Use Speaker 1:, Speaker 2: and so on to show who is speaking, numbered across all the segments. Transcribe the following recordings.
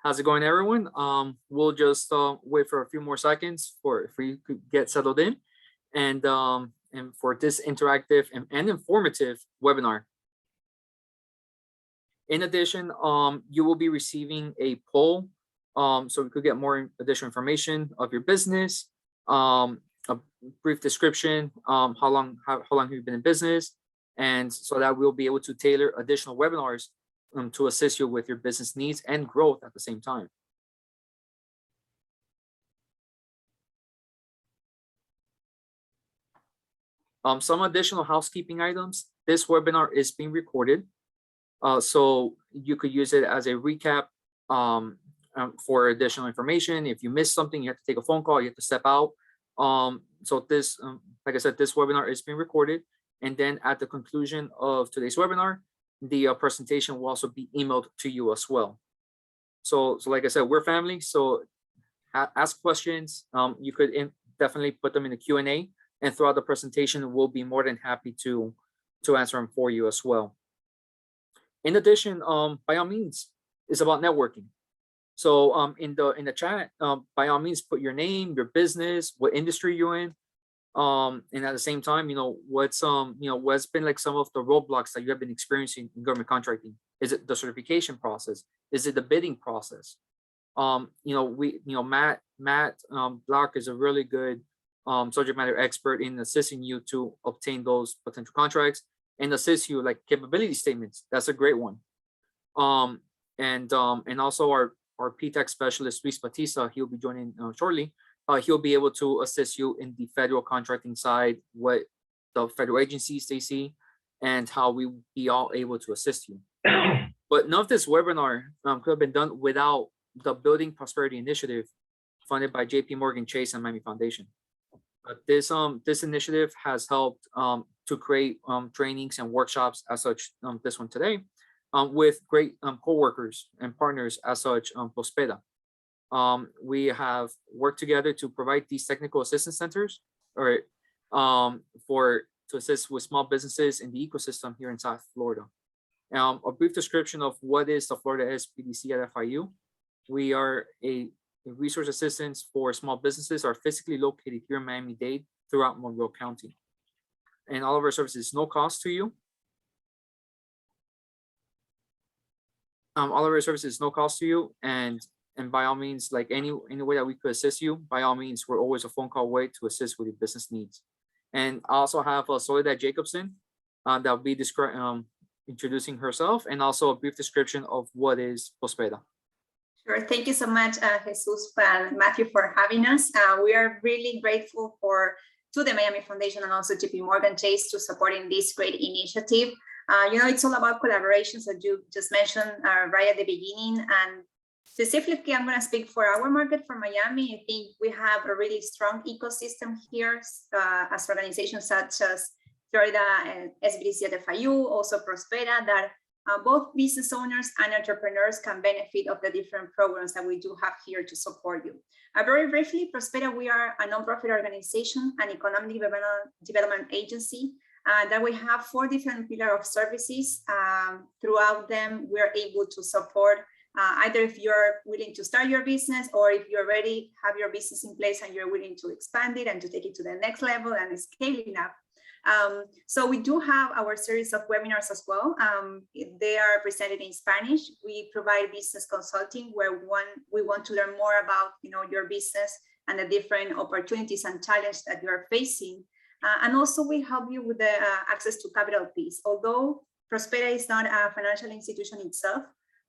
Speaker 1: How's it going, everyone? We'll just wait for a few more seconds if we could get settled in, and for this interactive and informative webinar. In addition, you will be receiving a poll, so we could get more additional information of your business, a brief description, how long have you been in business, and so that we'll be able to tailor additional webinars to assist you with your business needs and growth at the same time. Some additional housekeeping items. This webinar is being recorded, so you could use it as a recap for additional information. If you missed something, you have to take a phone call, you have to step out. So this, like I said, this webinar is being recorded, and then at the conclusion of today's webinar, the presentation will also be emailed to you as well. So like I said, we're family, so ask questions. You could definitely put them in the Q&A, and throughout the presentation, we'll be more than happy to answer them for you as well. In addition, by all means, it's about networking. So in the chat, by all means, put your name, your business, what industry you're in. And at the same time, what's been like some of the roadblocks that you have been experiencing in government contracting? Is it the certification process? Is it the bidding process? Matt Block is a really good subject matter expert in assisting you to obtain those potential contracts and assist you like capability statements. That's a great one. And also our Ptac specialist, Luis Batista, he'll be joining shortly. He'll be able to assist you in the federal contracting side, what the federal agencies they see, and how we be all able to assist you. But none of this webinar could have been done without the Building Prosperity Initiative funded by JP Morgan Chase and Miami Foundation. This initiative has helped to create trainings and workshops as such, this one today, with great co-workers and partners as such, Prospero. We have worked together to provide these technical assistance centers to assist with small businesses in the ecosystem here in South Florida. A brief description of what is the Florida SBDC at FIU. We are a resource assistance for small businesses, are physically located here in Miami-Dade throughout Monroe County. And all of our services, no cost to you. All of our services, no cost to you, and by all means, like any way that we could assist you, by all means, we're always a phone call away to assist with your business needs. And I also have Soledad Jacobson that will be introducing herself, and also a brief description of what is Prospero.
Speaker 2: Sure. Thank you so much, Jesus and Matthew, for having us. We are really grateful to the Miami Foundation and also JP Morgan Chase to supporting this great initiative. It's all about collaborations that you just mentioned right at the beginning. And specifically, I'm going to speak for our market, for Miami. I think we have a really strong ecosystem here as organizations such as Florida and SBDC at FIU, also Prospero, that both business owners and entrepreneurs can benefit of the different programs that we do have here to support you. Very briefly, Prospero, we are a nonprofit organization, an economic development agency, that we have 4 different pillars of services. Throughout them, we're able to support either if you're willing to start your business, or if you already have your business in place and you're willing to expand it and to take it to the next level and scaling up. So we do have our series of webinars as well. They are presented in Spanish. We provide business consulting where we want to learn more about your business and the different opportunities and challenges that you are facing. And also we help you with the access to capital piece. Although Prospero is not a financial institution itself,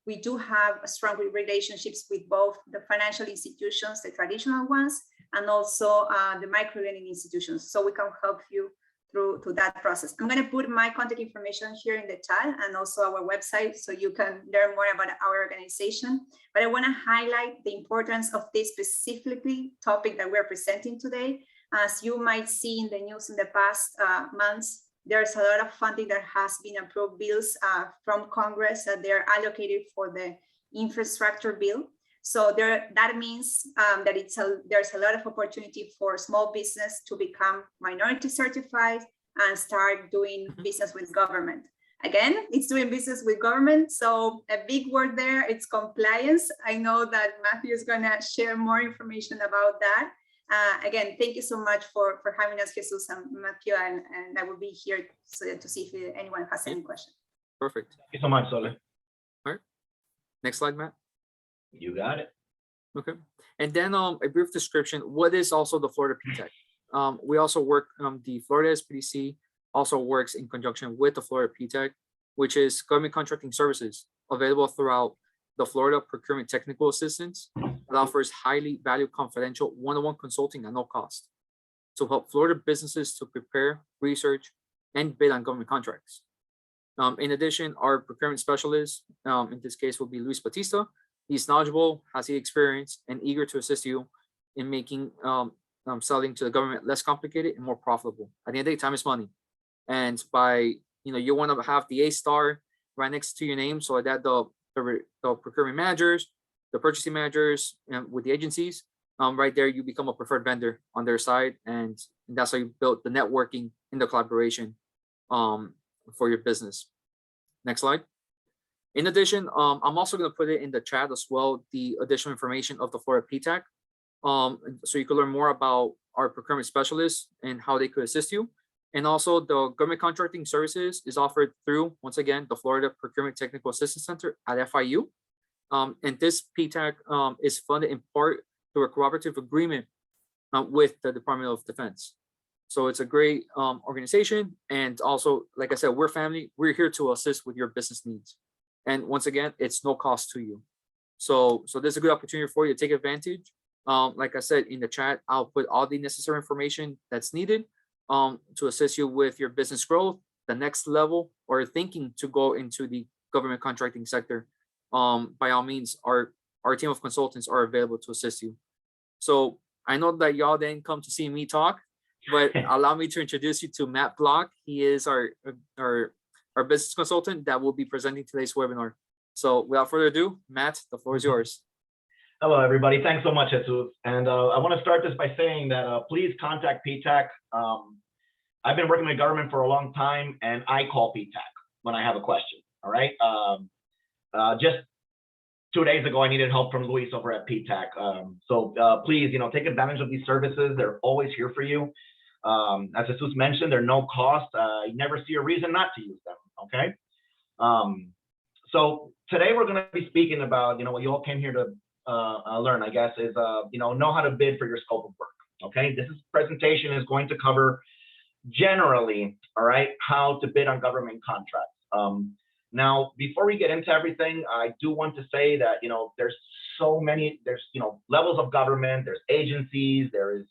Speaker 2: we do have strong relationships with both the financial institutions, the traditional ones, and also the microlending institutions. So we can help you through that process. I'm going to put my contact information here in the chat and also our website so you can learn more about our organization. But I want to highlight the importance of this specifically topic that we're presenting today. As you might see in the news in the past months, there's a lot of funding that has been approved, bills from Congress that they're allocated for the infrastructure bill. So that means that there's a lot of opportunity for small business to become minority certified and start doing business with government. Again, it's doing business with government. So a big word there, it's compliance. I know that Matthew is gonna share more information about that. Again, thank you so much for having us, Jesus and Matthew, and I will be here to see if anyone has any questions.
Speaker 1: Perfect.
Speaker 3: Thank you so much, Sole.
Speaker 1: All right. Next slide, Matt.
Speaker 3: You got it.
Speaker 1: Okay. And then a brief description. What is also the Florida Ptac? We also work, the Florida SBDC also works in conjunction with the Florida Ptac, which is government contracting services available throughout the Florida Procurement Technical Assistance that offers highly valued confidential one-on-one consulting at no cost to help Florida businesses to prepare, research, and bid on government contracts. In addition, our procurement specialist, in this case, will be Luis Batista. He's knowledgeable, has the experience, and eager to assist you in making selling to the government less complicated and more profitable. At the end of the day, time is money. And by, you want to have the A star right next to your name so that the procurement managers, the purchasing managers, and with the agencies, right there, you become a preferred vendor on their side. And that's how you build the networking and the collaboration for your business. Next slide. In addition, I'm also going to put it in the chat as well, the additional information of the Florida Ptac. So you can learn more about our procurement specialists and how they could assist you. And also the government contracting services is offered through, once again, the Florida Procurement Technical Assistance Center at FIU. And this Ptac is funded in part through a cooperative agreement with the Department of Defense. So it's a great organization. And also, like I said, we're family. We're here to assist with your business needs. And once again, it's no cost to you. So this is a good opportunity for you to take advantage. Like I said, in the chat, I'll put all the necessary information that's needed to assist you with your business growth, the next level, or thinking to go into the government contracting sector. By all means, our team of consultants are available to assist you. So I know that y'all didn't come to see me talk, but allow me to introduce you to Matt Block. He is our business consultant that will be presenting today's webinar. So without further ado, Matt, the floor is yours.
Speaker 3: Hello, everybody. Thanks so much, Jesus. And I want to start this by saying that please contact Ptac. I've been working with government for a long time, and I call Ptac when I have a question. All right. Just 2 days ago, I needed help from Luis over at Ptac. So please, take advantage of these services. They're always here for you. As Jesus mentioned, they're no cost. You never see a reason not to use them. Okay. So today we're going to be speaking about, what you all came here to learn, I guess, is know how to bid for your scope of work. Okay, this presentation is going to cover generally, all right, how to bid on government contracts. Now, before we get into everything, I do want to say that there's so many, levels of government, there's agencies, there is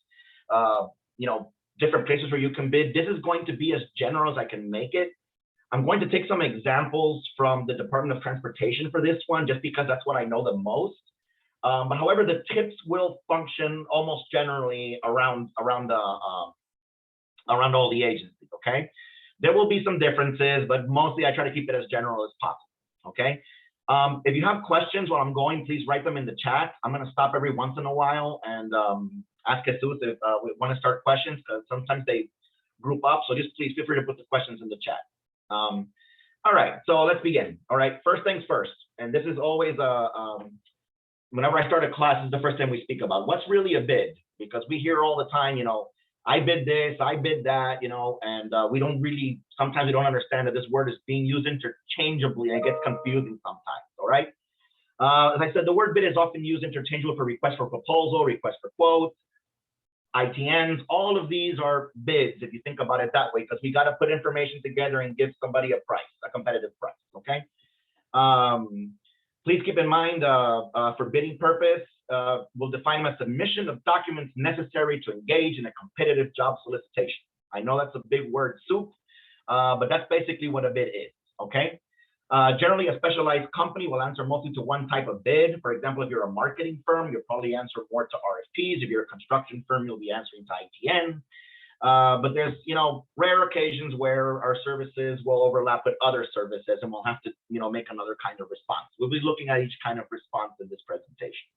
Speaker 3: different places where you can bid. This is going to be as general as I can make it. I'm going to take some examples from the Department of Transportation for this one, just because that's what I know the most. But however, the tips will function almost generally around all the agencies. Okay, there will be some differences, but mostly I try to keep it as general as possible. Okay, if you have questions while I'm going, please write them in the chat. I'm going to stop every once in a while and ask Jesus if we want to start questions, because sometimes they group up. So just please feel free to put the questions in the chat. All right, so let's begin. All right, first things first, and this is always whenever I start a class, this is the first thing we speak about. What's really a bid? Because we hear all the time, I bid this, I bid that, and we don't really, sometimes we don't understand that this word is being used interchangeably, and it gets confusing sometimes, all right? As I said, the word bid is often used interchangeably for request for proposal, request for quotes, ITNs. All of these are bids, if you think about it that way, because we got to put information together and give somebody a price, a competitive price, okay? Please keep in mind, for bidding purpose, we'll define them as submission of documents necessary to engage in a competitive job solicitation. I know that's a big word soup, but that's basically what a bid is, okay? Generally, a specialized company will answer mostly to one type of bid. For example, if you're a marketing firm, you'll probably answer more to RFPs. If you're a construction firm, you'll be answering to ITN. But there's, rare occasions where our services will overlap with other services, and we'll have to, make another kind of response. We'll be looking at each kind of response in this presentation.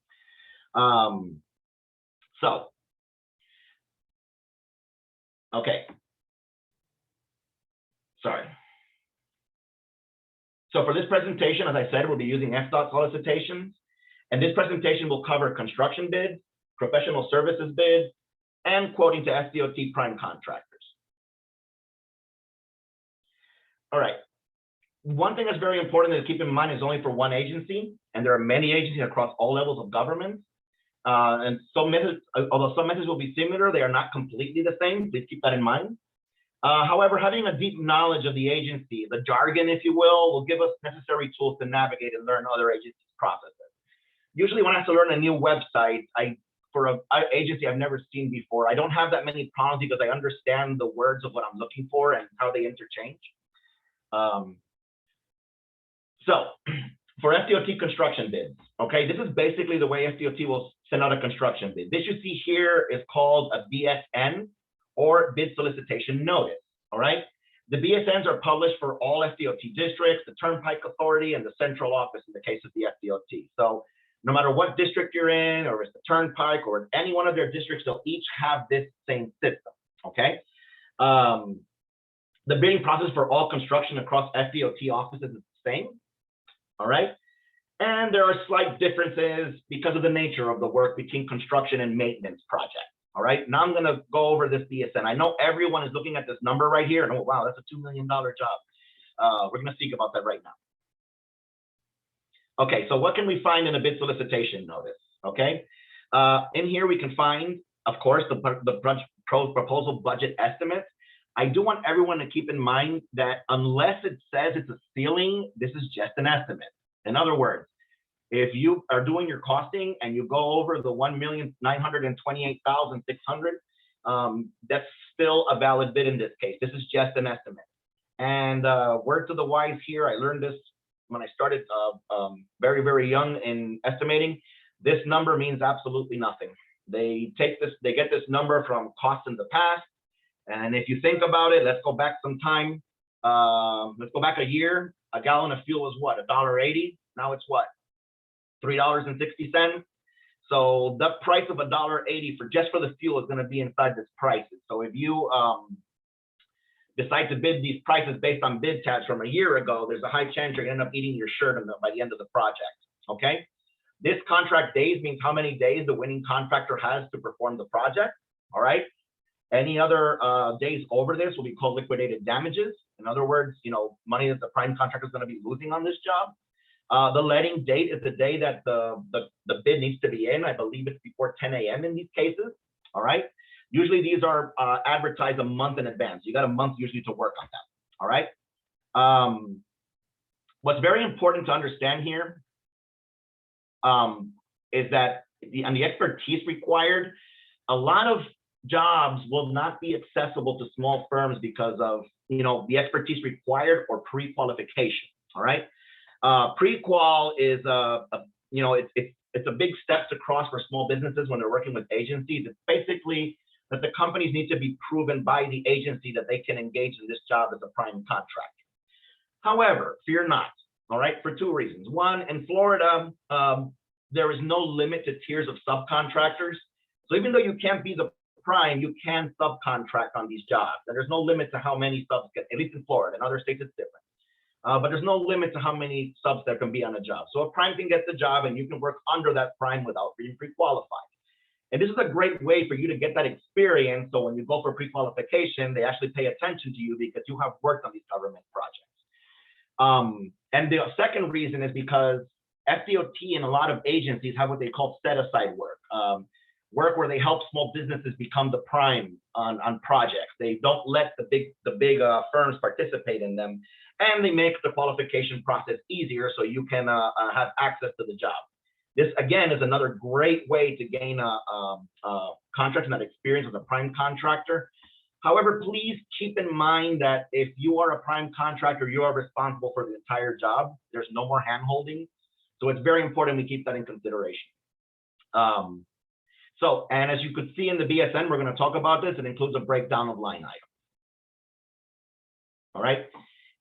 Speaker 3: Okay. Sorry. So for this presentation, as I said, we'll be using FDOT solicitations, and this presentation will cover construction bids, professional services bids, and quoting to FDOT prime contractors. All right. One thing that's very important to keep in mind is only for one agency, and there are many agencies across all levels of government. And some methods, although some methods will be similar, they are not completely the same. Please keep that in mind. However, having a deep knowledge of the agency, the jargon, if you will give us necessary tools to navigate and learn other agencies' processes. Usually when I have to learn a new website, for an agency I've never seen before, I don't have that many problems because I understand the words of what I'm looking for and how they interchange. So for FDOT construction bids, okay, this is basically the way FDOT will send out a construction bid. This you see here is called a BSN, or bid solicitation notice, all right? The BSNs are published for all FDOT districts, the Turnpike Authority, and the central office in the case of the FDOT. So no matter what district you're in, or it's the Turnpike, or any one of their districts, they'll each have this same system, okay? The bidding process for all construction across FDOT offices is the same, all right? And there are slight differences because of the nature of the work between construction and maintenance projects. All right, now I'm going to go over this BSN. I know everyone is looking at this number right here and, oh, wow, that's a $2 million job. We're going to speak about that right now. Okay, so what can we find in a bid solicitation notice? Okay, in here we can find, of course, the proposal budget estimates. I do want everyone to keep in mind that unless it says it's a ceiling, this is just an estimate. In other words, if you are doing your costing and you go over the $1,928,600, that's still a valid bid in this case. This is just an estimate. And word to the wise here, I learned this when I started very, very young in estimating. This number means absolutely nothing. They take this, they get this number from costs in the past. And if you think about it, let's go back some time. Let's go back a year. A gallon of fuel was what, $1.80? Now it's what? $3.60. So the price of $1.80 for just for the fuel is going to be inside this price. So if you decide to bid these prices based on bid tabs from a year ago, there's a high chance you're going to end up eating your shirt by the end of the project. Okay. This contract days means how many days the winning contractor has to perform the project. All right. Any other days over this will be called liquidated damages. In other words, money that the prime contractor is going to be losing on this job. The letting date is the day that the bid needs to be in. I believe it's before 10 a.m. in these cases. All right. Usually these are advertised a month in advance. You got a month usually to work on that. All right. What's very important to understand here is that on the expertise required, a lot of jobs will not be accessible to small firms because of the expertise required or pre-qualification. All right. Pre-qual is it's a big step to cross for small businesses when they're working with agencies. It's basically that the companies need to be proven by the agency that they can engage in this job as a prime contractor. However, fear not, all right, for two reasons. One, in Florida, there is no limit to tiers of subcontractors. So even though you can't be the prime, you can subcontract on these jobs. And there's no limit to how many subs get, at least in Florida. In other states, it's different. But there's no limit to how many subs there can be on a job. So a prime can get the job and you can work under that prime without being pre-qualified. And this is a great way for you to get that experience. So when you go for pre-qualification, they actually pay attention to you because you have worked on these government projects. And the second reason is because FDOT and a lot of agencies have what they call set-aside work. Work where they help small businesses become the prime on projects. They don't let the big firms participate in them, and they make the qualification process easier so you can have access to the job. This again is another great way to gain a contract and that experience as a prime contractor. However, please keep in mind that if you are a prime contractor, you are responsible for the entire job. There's no more hand-holding. So it's very important we keep that in consideration. And as you could see in the BSN, we're going to talk about this. It includes a breakdown of line items. All right.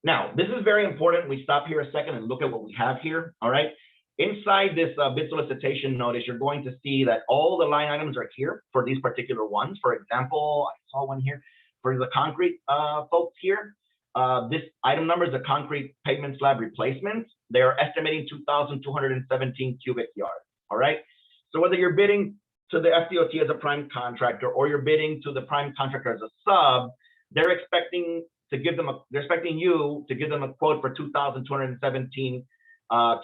Speaker 3: Now, this is very important. We stop here a second and look at what we have here. All right. Inside this bid solicitation notice, you're going to see that all the line items are here for these particular ones. For example, I saw one here for the concrete folks here. This item number is the concrete pavement slab replacement. They're estimating 2,217 cubic yards. All right. So whether you're bidding to the FDOT as a prime contractor or you're bidding to the prime contractor as a sub, they're expecting to give them they're expecting you to give them a quote for 2,217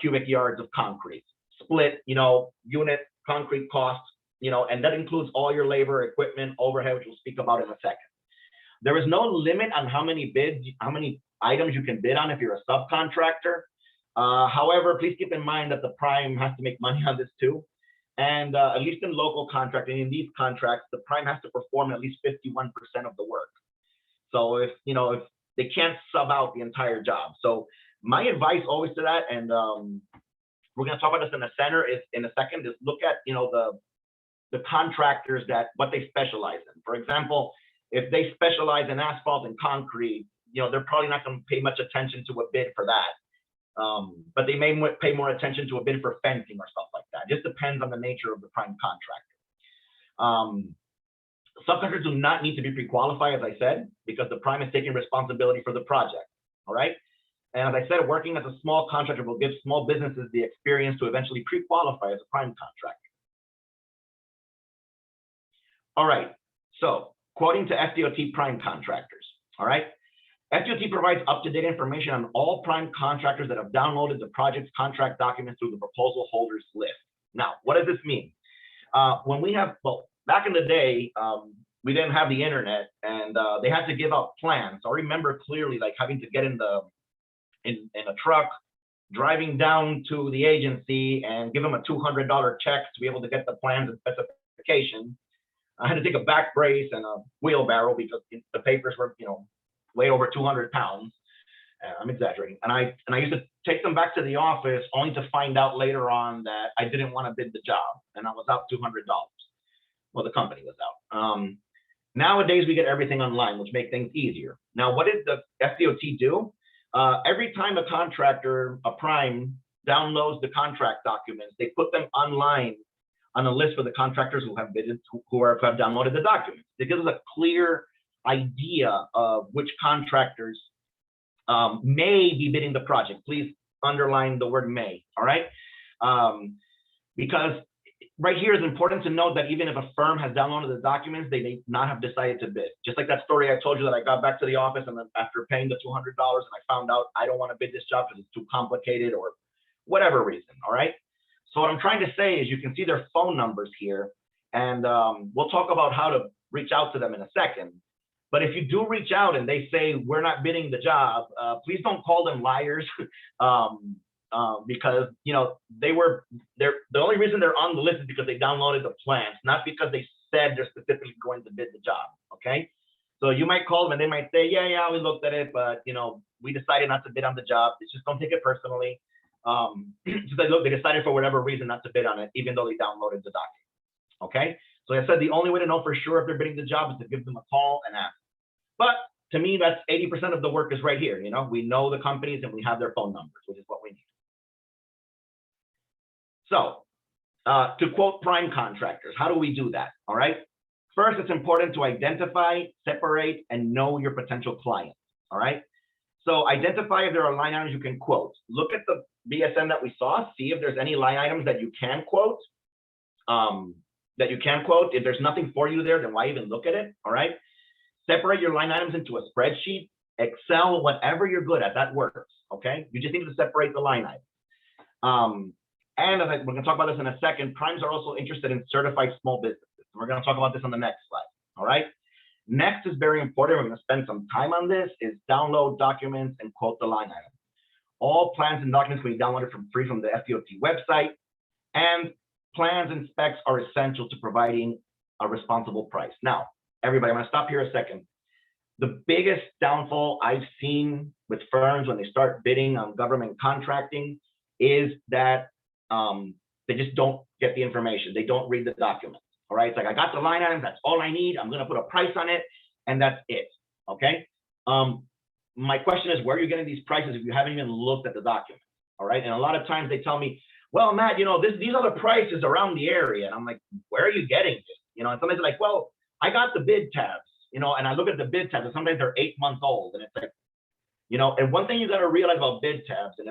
Speaker 3: cubic yards of concrete, split, unit concrete costs, and that includes all your labor, equipment, overhead, which we'll speak about in a second. There is no limit on how many items you can bid on if you're a subcontractor. However, please keep in mind that the prime has to make money on this too. And at least in local contracting, in these contracts, the prime has to perform at least 51% of the work. So if they can't sub out the entire job. So my advice always to that, and we're going to talk about this in a second, is look at the contractors what they specialize in. For example, if they specialize in asphalt and concrete, they're probably not going to pay much attention to a bid for that. But they may pay more attention to a bid for fencing or stuff like that. It just depends on the nature of the prime contractor. Subcontractors do not need to be pre-qualified, as I said, because the prime is taking responsibility for the project. All right. And as I said, working as a small contractor will give small businesses the experience to eventually pre-qualify as a prime contractor. All right. So quoting to FDOT prime contractors. All right. FDOT provides up-to-date information on all prime contractors that have downloaded the project's contract documents through the proposal holders list. Now, what does this mean? Back in the day, we didn't have the internet, and they had to give out plans. So I remember clearly, like, having to get in a truck, driving down to the agency and give them a $200 check to be able to get the plans and specifications. I had to take a back brace and a wheelbarrow because the papers were, way over 200 pounds. I'm exaggerating. And I used to take them back to the office only to find out later on that I didn't want to bid the job and I was out $200. Well, the company was out. Nowadays, we get everything online, which makes things easier. Now, what did the FDOT do? Every time a contractor, a prime, downloads the contract documents, they put them online on a list for the contractors who have bidded, who have downloaded the documents. It gives us a clear idea of which contractors may be bidding the project. Please underline the word may, all right? Because right here is important to note that even if a firm has downloaded the documents, they may not have decided to bid. Just like that story I told you that I got back to the office and then after paying the $200 and I found out I don't want to bid this job because it's too complicated or whatever reason, all right? So what I'm trying to say is you can see their phone numbers here, and we'll talk about how to reach out to them in a second. But if you do reach out and they say, we're not bidding the job, please don't call them liars. Because the only reason they're on the list is because they downloaded the plans, not because they said they're specifically going to bid the job. Okay, so you might call them and they might say, yeah, we looked at it, but we decided not to bid on the job. It's just don't take it personally. They decided for whatever reason not to bid on it, even though they downloaded the document. Okay, so I said the only way to know for sure if they're bidding the job is to give them a call and ask. But to me, that's 80% of the work is right here. We know the companies and we have their phone numbers, which is what we need. So to quote prime contractors, how do we do that? All right. First, it's important to identify, separate, and know your potential clients. All right. So identify if there are line items you can quote. Look at the BSN that we saw, see if there's any line items that you can quote. If there's nothing for you there, then why even look at it? All right. Separate your line items into a spreadsheet, Excel, whatever you're good at, that works. Okay. You just need to separate the line items. And we're going to talk about this in a second. Primes are also interested in certified small businesses. We're going to talk about this on the next slide. All right. Next is very important. We're going to spend some time on this. Is download documents and quote the line item. All plans and documents can be downloaded free from the FDOT website. And plans and specs are essential to providing a responsible price. Now, everybody, I'm going to stop here a second. The biggest downfall I've seen with firms when they start bidding on government contracting is that they just don't get the information. They don't read the documents. All right. It's like, I got the line items. That's all I need. I'm going to put a price on it. And that's it. Okay. My question is, where are you getting these prices if you haven't even looked at the documents? All right. And a lot of times they tell me, well, Matt, these are the prices around the area. And I'm like, where are you getting this? And somebody's like, well, I got the bid tabs, and I look at the bid tabs and sometimes they're 8 months old. And it's like, You know, and one thing you got to realize about bid tabs, and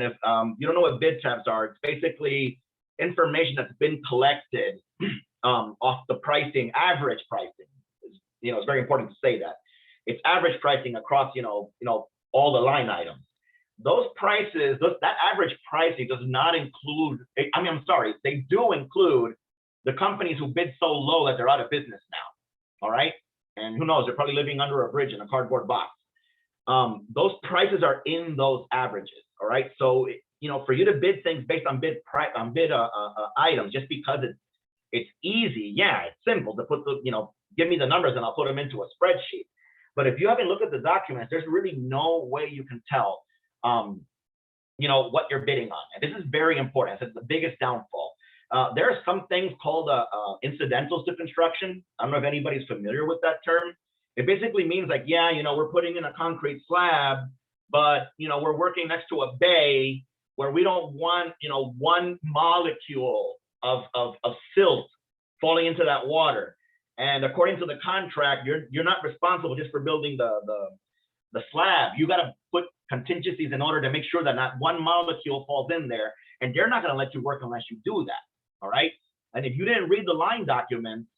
Speaker 3: if you don't know what bid tabs are, it's basically information that's been collected off the pricing, average pricing. You know, it's very important to say that. It's average pricing across, you know, all the line items. Those prices, that average pricing does not include, I mean, I'm sorry, they do include the companies who bid so low that they're out of business now, all right? And who knows, they're probably living under a bridge in a cardboard box. Those prices are in those averages, all right? So, you know, for you to bid things based on bid items, just because it's easy, yeah, it's simple to put the, you know, give me the numbers and I'll put them into a spreadsheet. But if you haven't looked at the documents, there's really no way you can tell, you know, what you're bidding on. And this is very important. It's the biggest downfall. There are some things called incidentals to construction. I don't know if anybody's familiar with that term. It basically means like, yeah, you know, we're putting in a concrete slab, but, you know, we're working next to a bay where we don't want, you know, one molecule of silt falling into that water. And according to the contract, you're not responsible just for building the slab. You got to put contingencies in order to make sure that not one molecule falls in there, and they're not going to let you work unless you do that. All right. And if you didn't read the line documents,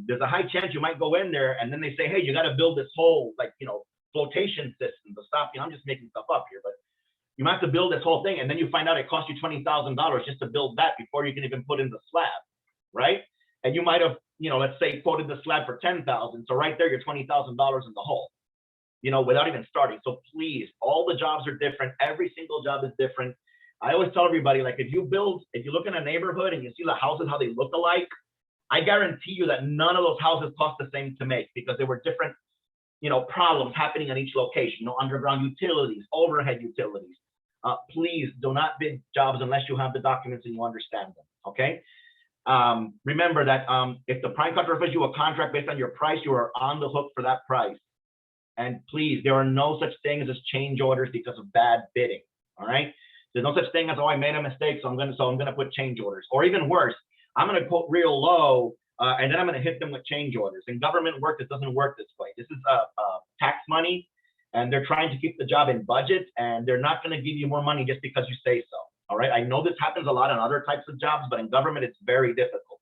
Speaker 3: there's a high chance you might go in there and then they say, hey, you got to build this whole, like, you know, flotation system to stop, you know, I'm just making stuff up here, but you might have to build this whole thing. And then you find out it cost you $20,000 just to build that before you can even put in the slab. Right. And you might have, you know, let's say quoted the slab for $10,000. So right there, you're $20,000 in the hole, you know, without even starting. So please, all the jobs are different. Every single job is different. I always tell everybody, like, if you look in a neighborhood and you see the houses, how they look alike, I guarantee you that none of those houses cost the same to make because there were different, you know, problems happening in each location, you know, underground utilities, overhead utilities. Please do not bid jobs unless you have the documents and you understand them, okay? Remember that if the prime contractor offers you a contract based on your price, you are on the hook for that price. And please, there are no such things as change orders because of bad bidding, all right? There's no such thing as, oh, I made a mistake, so I'm gonna put change orders. Or even worse, I'm gonna quote real low, and then I'm gonna hit them with change orders. In government work, this doesn't work this way. This is tax money, and they're trying to keep the job in budget, and they're not gonna give you more money just because you say so, all right? I know this happens a lot in other types of jobs, but in government, it's very difficult.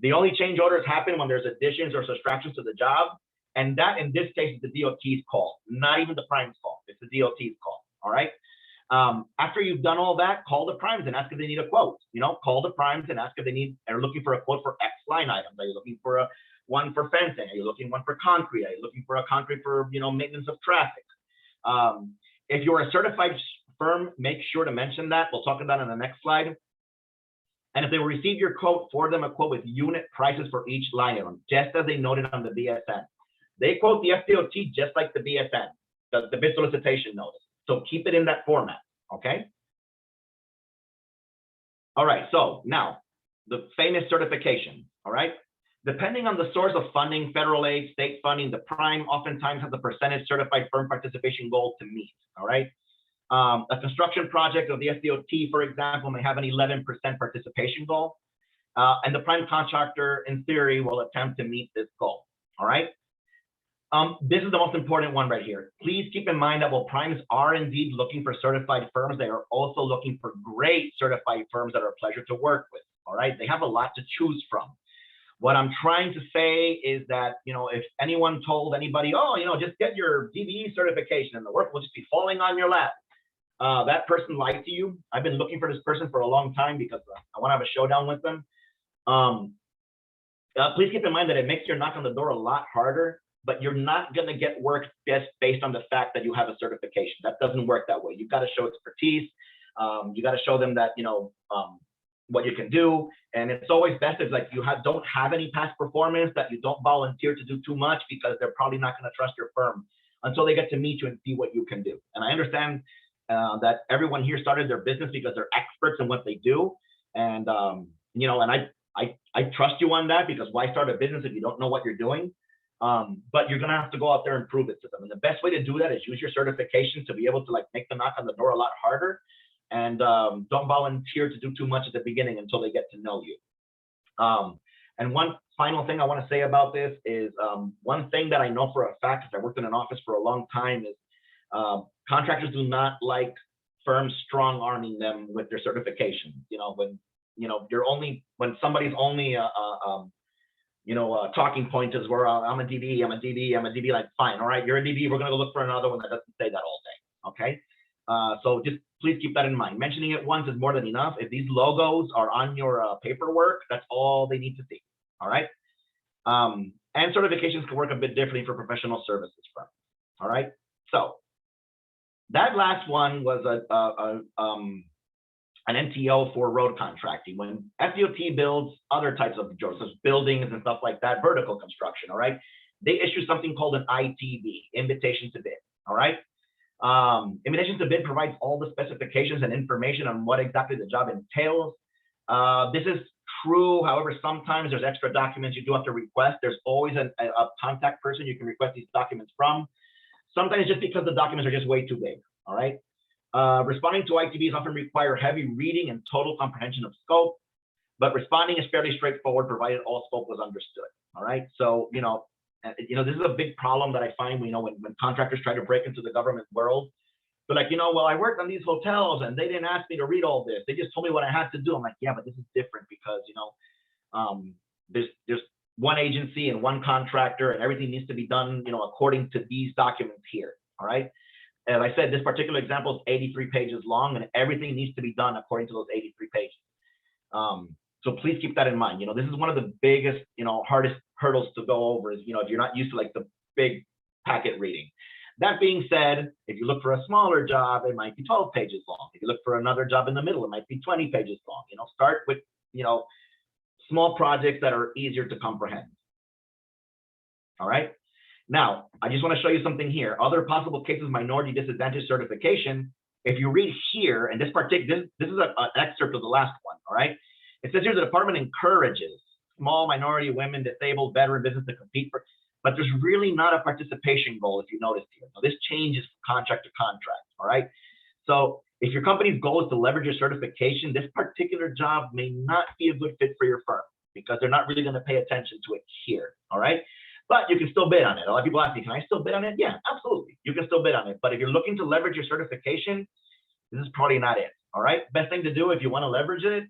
Speaker 3: The only change orders happen when there's additions or subtractions to the job, and that, in this case, is the DOT's call, not even the prime's call. It's the DOT's call, all right? After you've done all that, call the primes and ask if they need a quote. You know, call the primes and ask if they are looking for a quote for X line items. Are you looking for one for fencing? Are you looking one for concrete? Are you looking for a concrete for, you know, maintenance of traffic? If you're a certified firm, make sure to mention that. We'll talk about it in the next slide. And if they receive your quote, forward them a quote with unit prices for each line item, just as they noted on the BSN. They quote the FDOT just like the BSN, the bid solicitation notice. So keep it in that format, okay? All right, so now the famous certification, all right? Depending on the source of funding, federal aid, state funding, the prime oftentimes has a percentage certified firm participation goal to meet, all right? A construction project of the FDOT, for example, may have an 11% participation goal, and the prime contractor, in theory, will attempt to meet this goal, all right? This is the most important one right here. Please keep in mind that while primes are indeed looking for certified firms, they are also looking for great certified firms that are a pleasure to work with, all right? They have a lot to choose from. What I'm trying to say is that, you know, if anyone told anybody, oh, you know, just get your DBE certification and the work will just be falling on your lap, that person lied to you. I've been looking for this person for a long time because I want to have a showdown with them. Please keep in mind that it makes your knock on the door a lot harder, but you're not going to get work just based on the fact that you have a certification. That doesn't work that way. You've got to show expertise. You got to show them that, you know, what you can do. And it's always best if like you don't have any past performance, that you don't volunteer to do too much, because they're probably not going to trust your firm until they get to meet you and see what you can do. And I understand that everyone here started their business because they're experts in what they do. And, you know, and I trust you on that, because why start a business if you don't know what you're doing? But you're gonna have to go out there and prove it to them. And the best way to do that is use your certification to be able to like make the knock on the door a lot harder. And don't volunteer to do too much at the beginning until they get to know you. And one final thing I want to say about this is one thing that I know for a fact, because I worked in an office for a long time, is Contractors do not like firms strong arming them with their certifications. When somebody's only talking point is where I'm a DB, I'm a DB, I'm a DB, like, fine, all right, you're a DB, we're gonna go look for another one that doesn't say that all day, okay? So just please keep that in mind. Mentioning it once is more than enough. If these logos are on your paperwork, that's all they need to see, all right? And certifications can work a bit differently for professional services firms, all right? So that last one was an NTO for road contracting. When FDOT builds other types of jobs, such as buildings and stuff like that, vertical construction, all right? They issue something called an ITB, invitation to bid, all right? Invitation to bid provides all the specifications and information on what exactly the job entails. This is true, however, sometimes there's extra documents you do have to request. There's always a contact person you can request these documents from. Sometimes just because the documents are just way too big, all right? Responding to ITBs often require heavy reading and total comprehension of scope, but responding is fairly straightforward provided all scope was understood, all right? So, this is a big problem that I find, when contractors try to break into the government world. They're like, well, I worked on these hotels and they didn't ask me to read all this. They just told me what I had to do. I'm like, yeah, but this is different because, there's one agency and one contractor and everything needs to be done, according to these documents here, all right? As I said, this particular example is 83 pages long and everything needs to be done according to those 83 pages. So please keep that in mind. This is one of the biggest, hardest hurdles to go over is, if you're not used to like the big packet reading. That being said, if you look for a smaller job, it might be 12 pages long. If you look for another job in the middle, it might be 20 pages long. Start with, small projects that are easier to comprehend. All right. Now, I just want to show you something here. Other possible cases, minority disadvantage certification. If you read here, and this is an excerpt of the last one, all right? It says here the department encourages small minority, women, disabled, veteran business to compete for, but there's really not a participation goal if you notice here. Now, this changes from contract to contract, all right? So if your company's goal is to leverage your certification, this particular job may not be a good fit for your firm because they're not really going to pay attention to it here, all right? But you can still bid on it. A lot of people ask me, can I still bid on it? Yeah, absolutely. You can still bid on it. But if you're looking to leverage your certification, this is probably not it, all right? Best thing to do if you want to leverage it,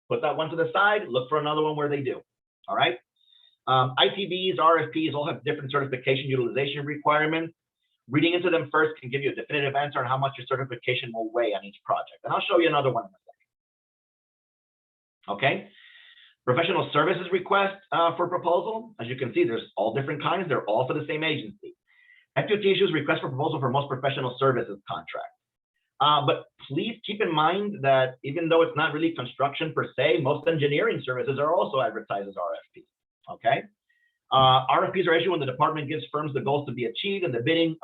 Speaker 3: put that one to the side, look for another one where they do, all right? ITBs, RFPs all have different certification utilization requirements. Reading into them first can give you a definitive answer on how much your certification will weigh on each project. And I'll show you another one in a second. Okay. Professional services request for proposal. As you can see, there's all different kinds. They're all for the same agency. FDOT issues request for proposal for most professional services contracts. But please keep in mind that even though it's not really construction per se, most engineering services are also advertised as RFPs. Okay. RFPs are issued when the department gives firms the goals to be achieved, and the bidding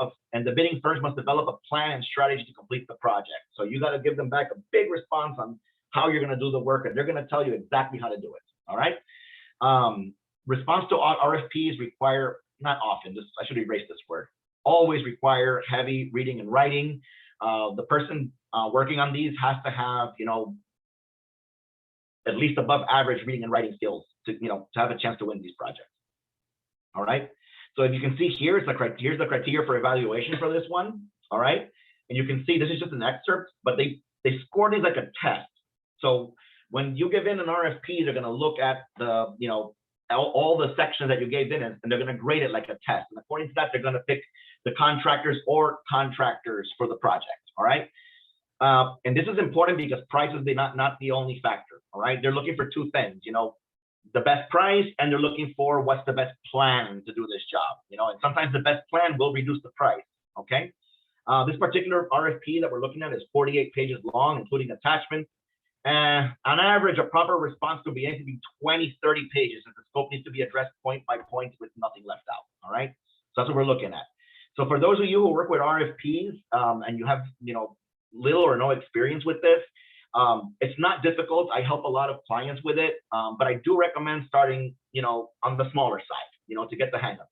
Speaker 3: firms must develop a plan and strategy to complete the project. So you got to give them back a big response on how you're going to do the work, and they're going to tell you exactly how to do it. All right. Response to RFPs require, not often, I should erase this word, always require heavy reading and writing. The person working on these has to have, at least above average reading and writing skills to have a chance to win these projects. All right. So if you can see here, here's the criteria for evaluation for this one. All right. And you can see this is just an excerpt, but they score these like a test. So when you give in an RFP, they're going to look at the, all the sections that you gave in, and they're going to grade it like a test. And according to that, they're going to pick the contractors or contractors for the project. All right. And this is important because price is not the only factor. All right. They're looking for two things, the best price, and they're looking for what's the best plan to do this job, and sometimes the best plan will reduce the price. Okay. This particular RFP that we're looking at is 48 pages long, including attachments. On average, a proper response could be anything between 20, 30 pages, and the scope needs to be addressed point by point with nothing left out. All right. So that's what we're looking at. So for those of you who work with RFPs and you have, little or no experience with this, it's not difficult. I help a lot of clients with it, but I do recommend starting, on the smaller side, to get the hang of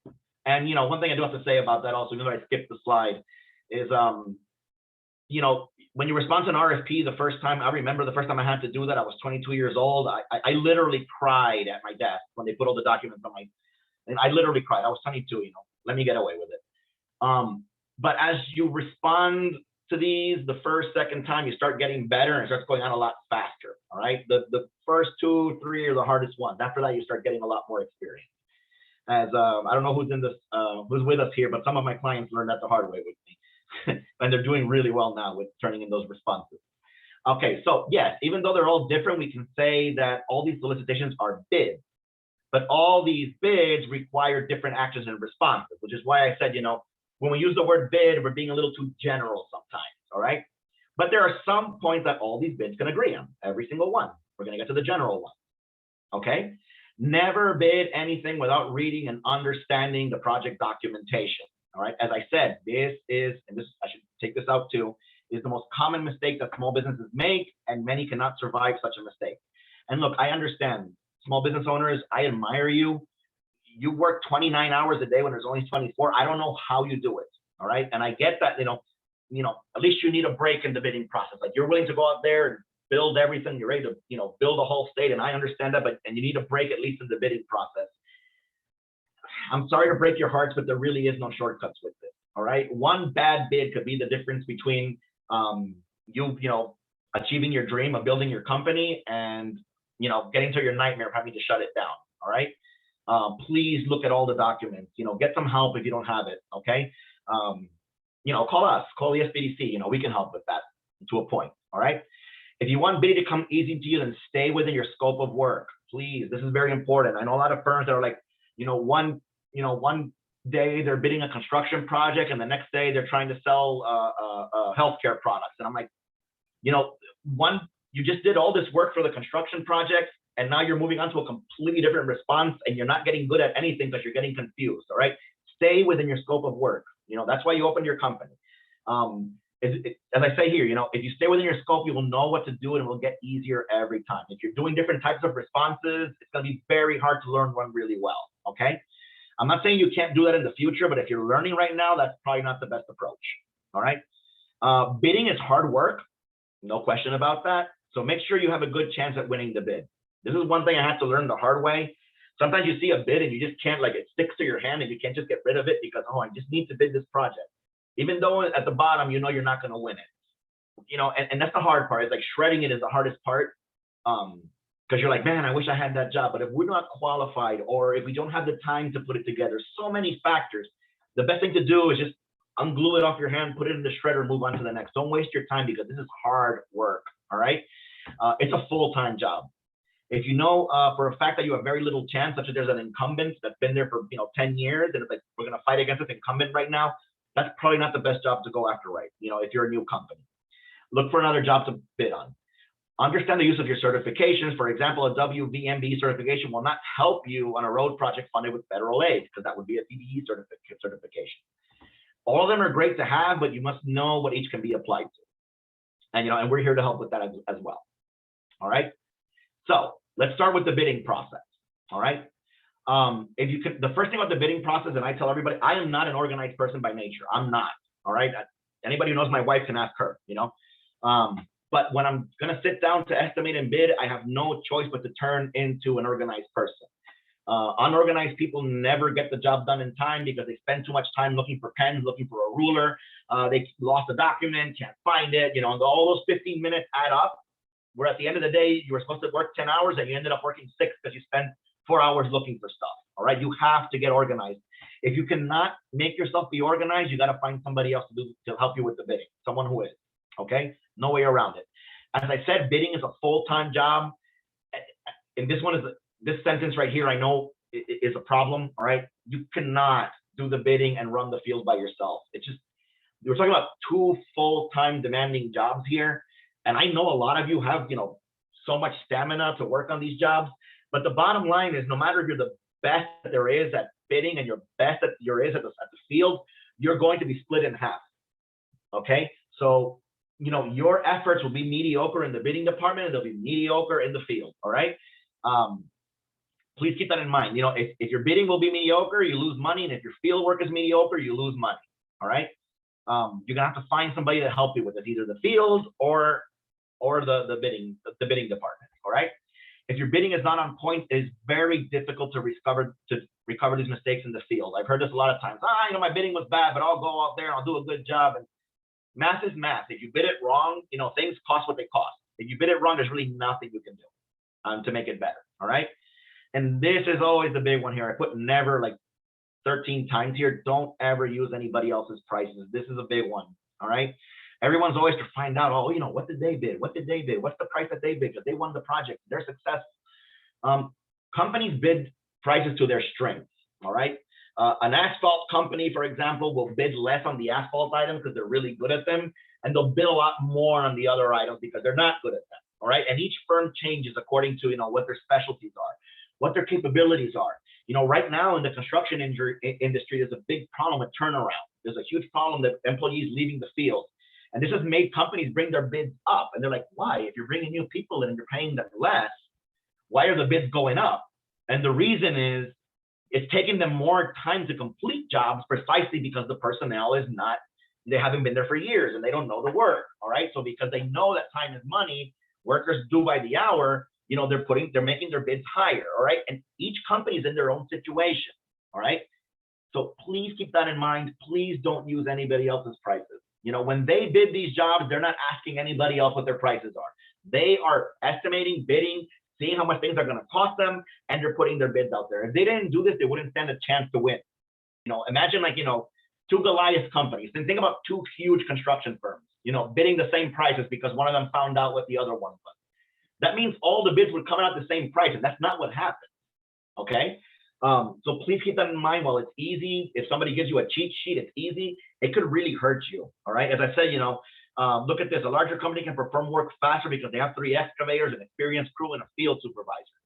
Speaker 3: it. And, one thing I do have to say about that also, even though I skipped the slide, is, when you respond to an RFP the first time, I remember the first time I had to do that, I was 22 years old. I literally cried at my desk when they put all the documents on and I literally cried. I was 22, let me get away with it. But as you respond to these the first, second time, you start getting better and it starts going on a lot faster. All right. The first 2, 3 are the hardest ones. After that, you start getting a lot more experience. As I don't know who's in this, who's with us here, but some of my clients learned that the hard way with me. And they're doing really well now with turning in those responses. Okay, so yes, even though they're all different, we can say that all these solicitations are bids, but all these bids require different actions and responses, which is why I said, you know, when we use the word bid, we're being a little too general sometimes, all right? But there are some points that all these bids can agree on, every single one. We're gonna get to the general one, okay? Never bid anything without reading and understanding the project documentation, all right? As I said, this is, and this, I should take this out too, is the most common mistake that small businesses make, and many cannot survive such a mistake. And look, I understand, small business owners, I admire you. You work 29 hours a day when there's only 24. I don't know how you do it, all right? And I get that, you know, at least you need a break in the bidding process. Like, you're willing to go out there and build everything, you're ready to, you know, build a whole state, and I understand that, but and you need a break at least in the bidding process. I'm sorry to break your hearts, but there really is no shortcuts with this, all right? One bad bid could be the difference between you know, achieving your dream of building your company and, you know, getting to your nightmare of having to shut it down, all right? Please look at all the documents, you know, get some help if you don't have it, okay? You know, call us, call the SBDC, you know, we can help with that to a point, all right? If you want bidding to come easy to you, then stay within your scope of work, please. This is very important. I know a lot of firms that are like, you know, one day they're bidding a construction project and the next day they're trying to sell healthcare products. And I'm like, you know, you just did all this work for the construction project and now you're moving on to a completely different response and you're not getting good at anything because you're getting confused, all right? Stay within your scope of work. You know, that's why you opened your company. As I say here, you know, if you stay within your scope, you will know what to do and it will get easier every time. If you're doing different types of responses, it's going to be very hard to learn one really well, okay? I'm not saying you can't do that in the future, but if you're learning right now, that's probably not the best approach, all right? Bidding is hard work, no question about that. So make sure you have a good chance at winning the bid. This is one thing I had to learn the hard way. Sometimes you see a bid and you just can't, like, it sticks to your hand and you can't just get rid of it because, oh, I just need to bid this project. Even though at the bottom, you know you're not going to win it. You know, and that's the hard part. It's like shredding it is the hardest part. Because you're like, man, I wish I had that job. But if we're not qualified or if we don't have the time to put it together, so many factors, the best thing to do is just unglue it off your hand, put it in the shredder, move on to the next. Don't waste your time because this is hard work, all right? It's a full-time job. If you know for a fact that you have very little chance, such as there's an incumbent that's been there for 10 years, and it's like, we're going to fight against this incumbent right now, that's probably not the best job to go after, right? If you're a new company. Look for another job to bid on. Understand the use of your certifications. For example, a WVMB certification will not help you on a road project funded with federal aid, because that would be a CDE certification. All of them are great to have, but you must know what each can be applied to. And we're here to help with that as well. All right. So let's start with the bidding process. All right. If you could, the first thing about the bidding process, and I tell everybody, I am not an organized person by nature. I'm not. All right. Anybody who knows my wife can ask her, but when I'm going to sit down to estimate and bid, I have no choice but to turn into an organized person. Unorganized people never get the job done in time because they spend too much time looking for pens, looking for a ruler. They lost a document, can't find it, and all those 15 minutes add up. Where at the end of the day, you were supposed to work 10 hours and you ended up working 6 because you spent 4 hours looking for stuff. All right, you have to get organized. If you cannot make yourself be organized, you got to find somebody else to help you with the bidding, someone who is. Okay, no way around it. As I said, bidding is a full-time job. And this sentence right here, I know is a problem. All right, you cannot do the bidding and run the field by yourself. It's just, we're talking about 2 full-time demanding jobs here. And I know a lot of you have, so much stamina to work on these jobs. But the bottom line is, no matter if you're the best that there is at bidding and you're best that there is at the field, you're going to be split in half. Okay, so your efforts will be mediocre in the bidding department and they'll be mediocre in the field. All right. Please keep that in mind. If your bidding will be mediocre, you lose money, and if your field work is mediocre, you lose money. All right. You're gonna have to find somebody to help you with it, either the field or the bidding department. All right. if your bidding is not on point, it's very difficult to recover these mistakes in the field. I've heard this a lot of times. My bidding was bad, but I'll go out there and I'll do a good job. And math is math. If you bid it wrong, things cost what they cost. If you bid it wrong, there's really nothing you can do to make it better. All right. And this is always the big one here. I put never like 13 times here. Don't ever use anybody else's prices. This is a big one. All right. Everyone's always to find out, what did they bid? What did they bid? What's the price that they bid? Because they won the project. They're successful. Companies bid prices to their strengths. All right. An asphalt company, for example, will bid less on the asphalt items because they're really good at them. And they'll bid a lot more on the other items because they're not good at them. All right. And each firm changes according to, what their specialties are, what their capabilities are. Right now in the construction industry, there's a big problem with turnaround. There's a huge problem that employees leaving the field. And this has made companies bring their bids up. And they're like, why? If you're bringing new people in and you're paying them less, why are the bids going up? And the reason is it's taking them more time to complete jobs precisely because the personnel is not, they haven't been there for years and they don't know the work. All right. So because they know that time is money, workers do by the hour, they're making their bids higher. All right. And each company is in their own situation. All right. So please keep that in mind. Please don't use anybody else's prices. When they bid these jobs, they're not asking anybody else what their prices are. They are estimating, bidding, seeing how much things are going to cost them, and they're putting their bids out there. If they didn't do this, they wouldn't stand a chance to win. Imagine two Goliath companies. Then think about two huge construction firms, bidding the same prices because one of them found out what the other one was. That means all the bids would come out the same price, and that's not what happened. Okay. So please keep that in mind. While it's easy, if somebody gives you a cheat sheet, it's easy. It could really hurt you. All right. As I said, look at this. A larger company can perform work faster because they have 3 excavators, an experienced crew, and a field supervisor.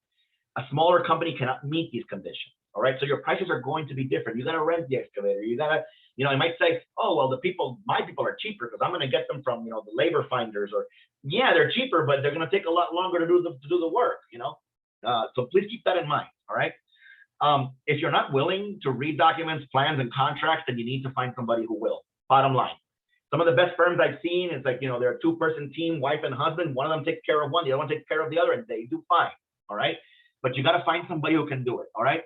Speaker 3: A smaller company cannot meet these conditions. All right. So your prices are going to be different. You got to rent the excavator. You got to, you might say, oh, well, my people are cheaper because I'm going to get them from, the labor finders, or yeah, they're cheaper, but they're going to take a lot longer to do the work, So please keep that in mind. All right. If you're not willing to read documents, plans, and contracts, then you need to find somebody who will. Bottom line. Some of the best firms I've seen, it's like, they're a 2-person team, wife and husband. One of them takes care of one, the other one takes care of the other, and they do fine. All right. But you got to find somebody who can do it. All right.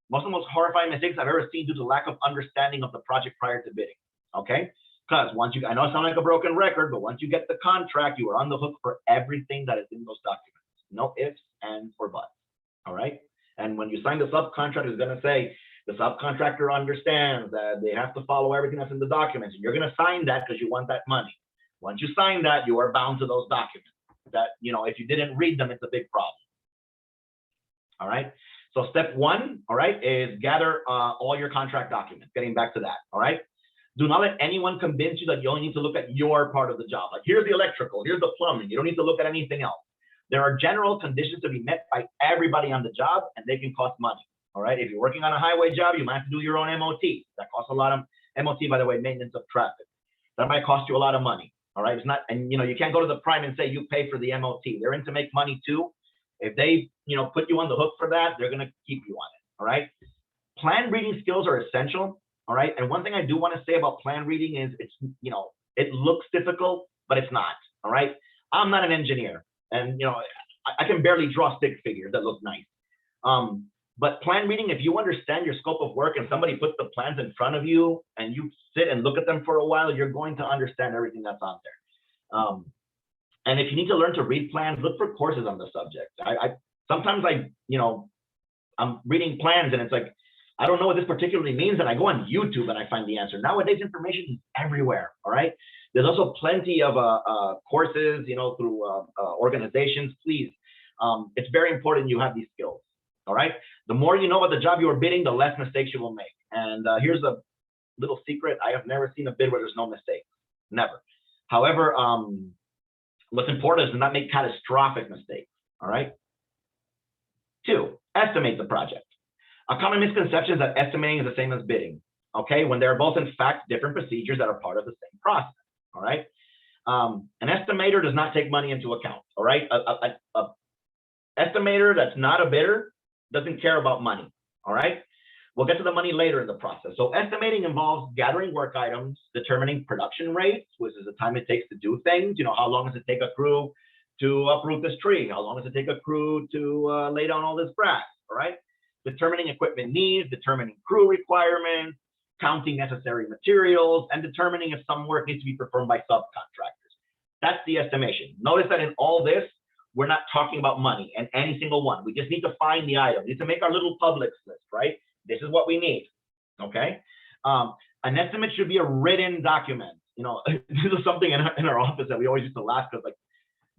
Speaker 3: Most of the most horrifying mistakes I've ever seen due to lack of understanding of the project prior to bidding. Okay. Because I know it sounds like a broken record, but once you get the contract, you are on the hook for everything that is in those documents. No ifs, ands, or buts. All right. And when you sign the subcontract, it's going to say the subcontractor understands that they have to follow everything that's in the documents. And you're going to sign that because you want that money. Once you sign that, you are bound to those documents. That, if you didn't read them, it's a big problem. All right. So step 1, all right, is gather all your contract documents. Getting back to that. All right. Do not let anyone convince you that you only need to look at your part of the job. Like, here's the electrical, here's the plumbing. You don't need to look at anything else. There are general conditions to be met by everybody on the job, and they can cost money. All right. If you're working on a highway job, you might have to do your own MOT. That costs a lot of MOT, by the way, maintenance of traffic. That might cost you a lot of money. All right. It's not, and you can't go to the prime and say you pay for the MOT. They're in to make money too. If they, put you on the hook for that, they're going to keep you on it. All right. Plan reading skills are essential. All right. And one thing I do want to say about plan reading is it's, it looks difficult, but it's not. All right. I'm not an engineer. And, I can barely draw stick figures that look nice. But plan reading, if you understand your scope of work and somebody puts the plans in front of you and you sit and look at them for a while, you're going to understand everything that's on there. And if you need to learn to read plans, look for courses on the subject. Sometimes I'm reading plans and it's like, I don't know what this particularly means. And I go on YouTube and I find the answer. Nowadays, information is everywhere. All right. There's also plenty of courses, through organizations. Please, it's very important you have these skills. All right. The more you know about the job you are bidding, the less mistakes you will make. And here's a little secret. I have never seen a bid where there's no mistakes. Never. However, what's important is to not make catastrophic mistakes. All right. 2, estimate the project. A common misconception is that estimating is the same as bidding. Okay, when they're both in fact different procedures that are part of the same process. All right. An estimator does not take money into account. All right. A estimator that's not a bidder doesn't care about money. All right. We'll get to the money later in the process. So estimating involves gathering work items, determining production rates, which is the time it takes to do things. How long does it take a crew to uproot this tree? How long does it take a crew to lay down all this grass? All right. Determining equipment needs, determining crew requirements, counting necessary materials, and determining if some work needs to be performed by subcontractors. That's the estimation. Notice that in all this, we're not talking about money and any single one. We just need to find the item. We need to make our little Publix list, right? This is what we need, okay? An estimate should be a written document. You know, this is something in our office that we always used to laugh because, like,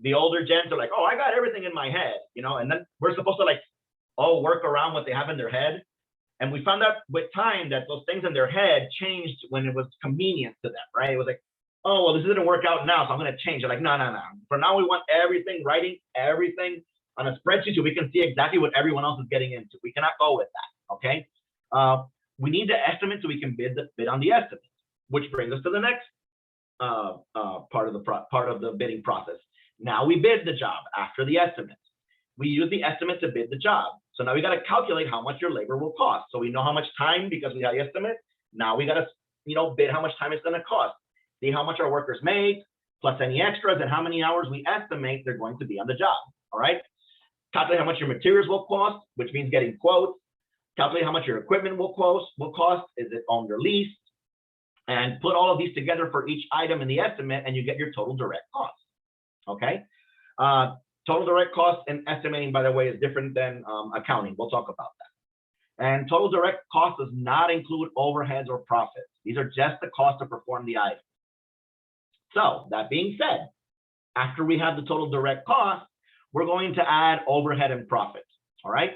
Speaker 3: the older gens are like, oh, I got everything in my head, you know, and then we're supposed to, like, all work around what they have in their head. And we found out with time that those things in their head changed when it was convenient to them, right? It was like, oh, well, this didn't work out now, so I'm going to change it. Like, no. For now, we want everything, writing everything on a spreadsheet so we can see exactly what everyone else is getting into. We cannot go with that, okay? We need the estimate so we can bid on the estimate, which brings us to the next part of the bidding process. Now we bid the job after the estimate. We use the estimate to bid the job. So now we got to calculate how much your labor will cost. So we know how much time because we have the estimate. Now we got to, you know, bid how much time it's going to cost. See how much our workers make, plus any extras, and how many hours we estimate they're going to be on the job. All right. Calculate how much your materials will cost, which means getting quotes. Calculate how much your equipment will cost. Is it owned or leased? And put all of these together for each item in the estimate, and you get your total direct cost. Okay. Total direct cost and estimating, by the way, is different than accounting. We'll talk about that. And total direct cost does not include overheads or profits. These are just the cost to perform the item. So that being said, after we have the total direct cost, we're going to add overhead and profits. All right.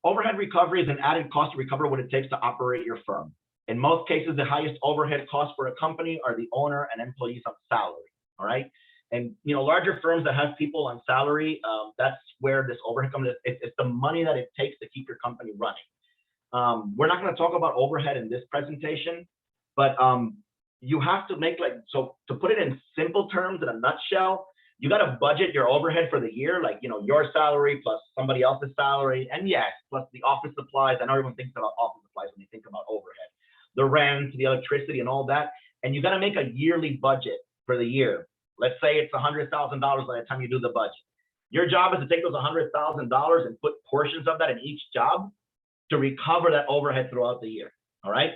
Speaker 3: Overhead recovery is an added cost to recover what it takes to operate your firm. In most cases, the highest overhead costs for a company are the owner and employees on salary. All right. And, you know, larger firms that have people on salary, that's where this overhead comes. It's the money that it takes to keep your company running. We're not going to talk about overhead in this presentation, but you have to make, like, so to put it in simple terms, in a nutshell, you got to budget your overhead for the year, like, you know, your salary plus somebody else's salary, and yes, plus the office supplies. I know everyone thinks about office supplies when you think about overhead, the rent, the electricity, and all that. And you got to make a yearly budget for the year. Let's say it's $100,000 by the time you do the budget. Your job is to take those $100,000 and put portions of that in each job to recover that overhead throughout the year. All right.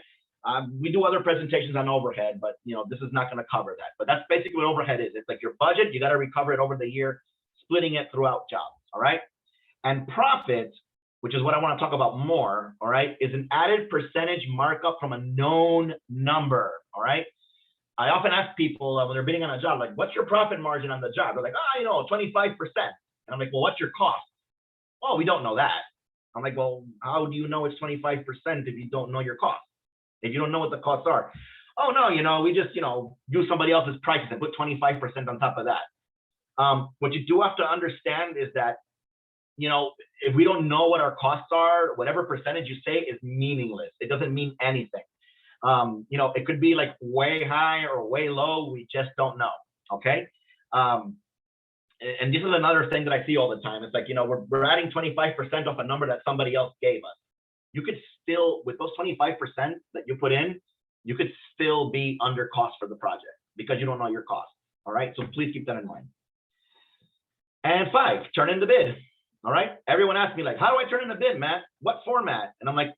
Speaker 3: We do other presentations on overhead, but, you know, this is not going to cover that. But that's basically what overhead is. It's like your budget. You got to recover it over the year, splitting it throughout jobs. All right. And profit, which is what I want to talk about more. All right, is an added percentage markup from a known number. All right. I often ask people when they're bidding on a job, like, what's your profit margin on the job? They're like, you know, 25%. And I'm like, well, what's your cost? Oh, we don't know that. I'm like, well, how do you know it's 25% if you don't know your cost? If you don't know what the costs are? Oh, no, you know, we just, you know, use somebody else's prices and put 25% on top of that. What you do have to understand is that, you know, if we don't know what our costs are, whatever percentage you say is meaningless. It doesn't mean anything. You know, it could be like way high or way low. We just don't know. Okay. And this is another thing that I see all the time. It's like, you know, we're adding 25% off a number that somebody else gave us. You could still, with those 25% that you put in, you could still be under cost for the project because you don't know your cost. All right. So please keep that in mind. And 5, turn in the bid. All right. Everyone asks me, like, how do I turn in the bid, Matt? What format? And I'm like,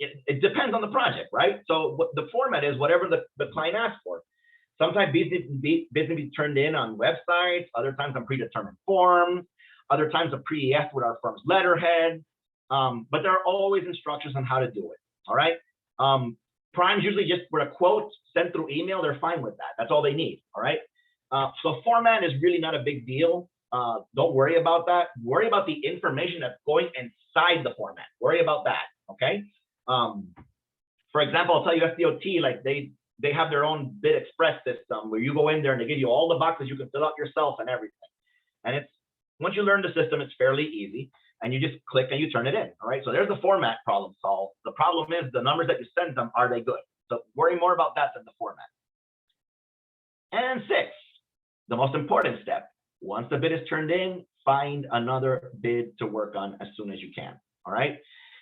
Speaker 3: it depends on the project, right? So what the format is, whatever the client asks for. Sometimes business be turned in on websites, other times on predetermined forms, other times a pre-EF with our firm's letterhead. But there are always instructions on how to do it. All right. Primes usually just with a quote sent through email, they're fine with that. That's all they need. All right. So format is really not a big deal. Don't worry about that. Worry about the information that's going inside the format. Worry about that. Okay. For example, I'll tell you FDOT, like they have their own bid express system where you go in there and they give you all the boxes you can fill out yourself and everything. And it's, once you learn the system, it's fairly easy and you just click and you turn it in. All right. So there's the format problem solved. The problem is the numbers that you send them, are they good? So worry more about that than the format. And 6, the most important step. Once the bid is turned in, find another bid to work on as soon as you can. All right.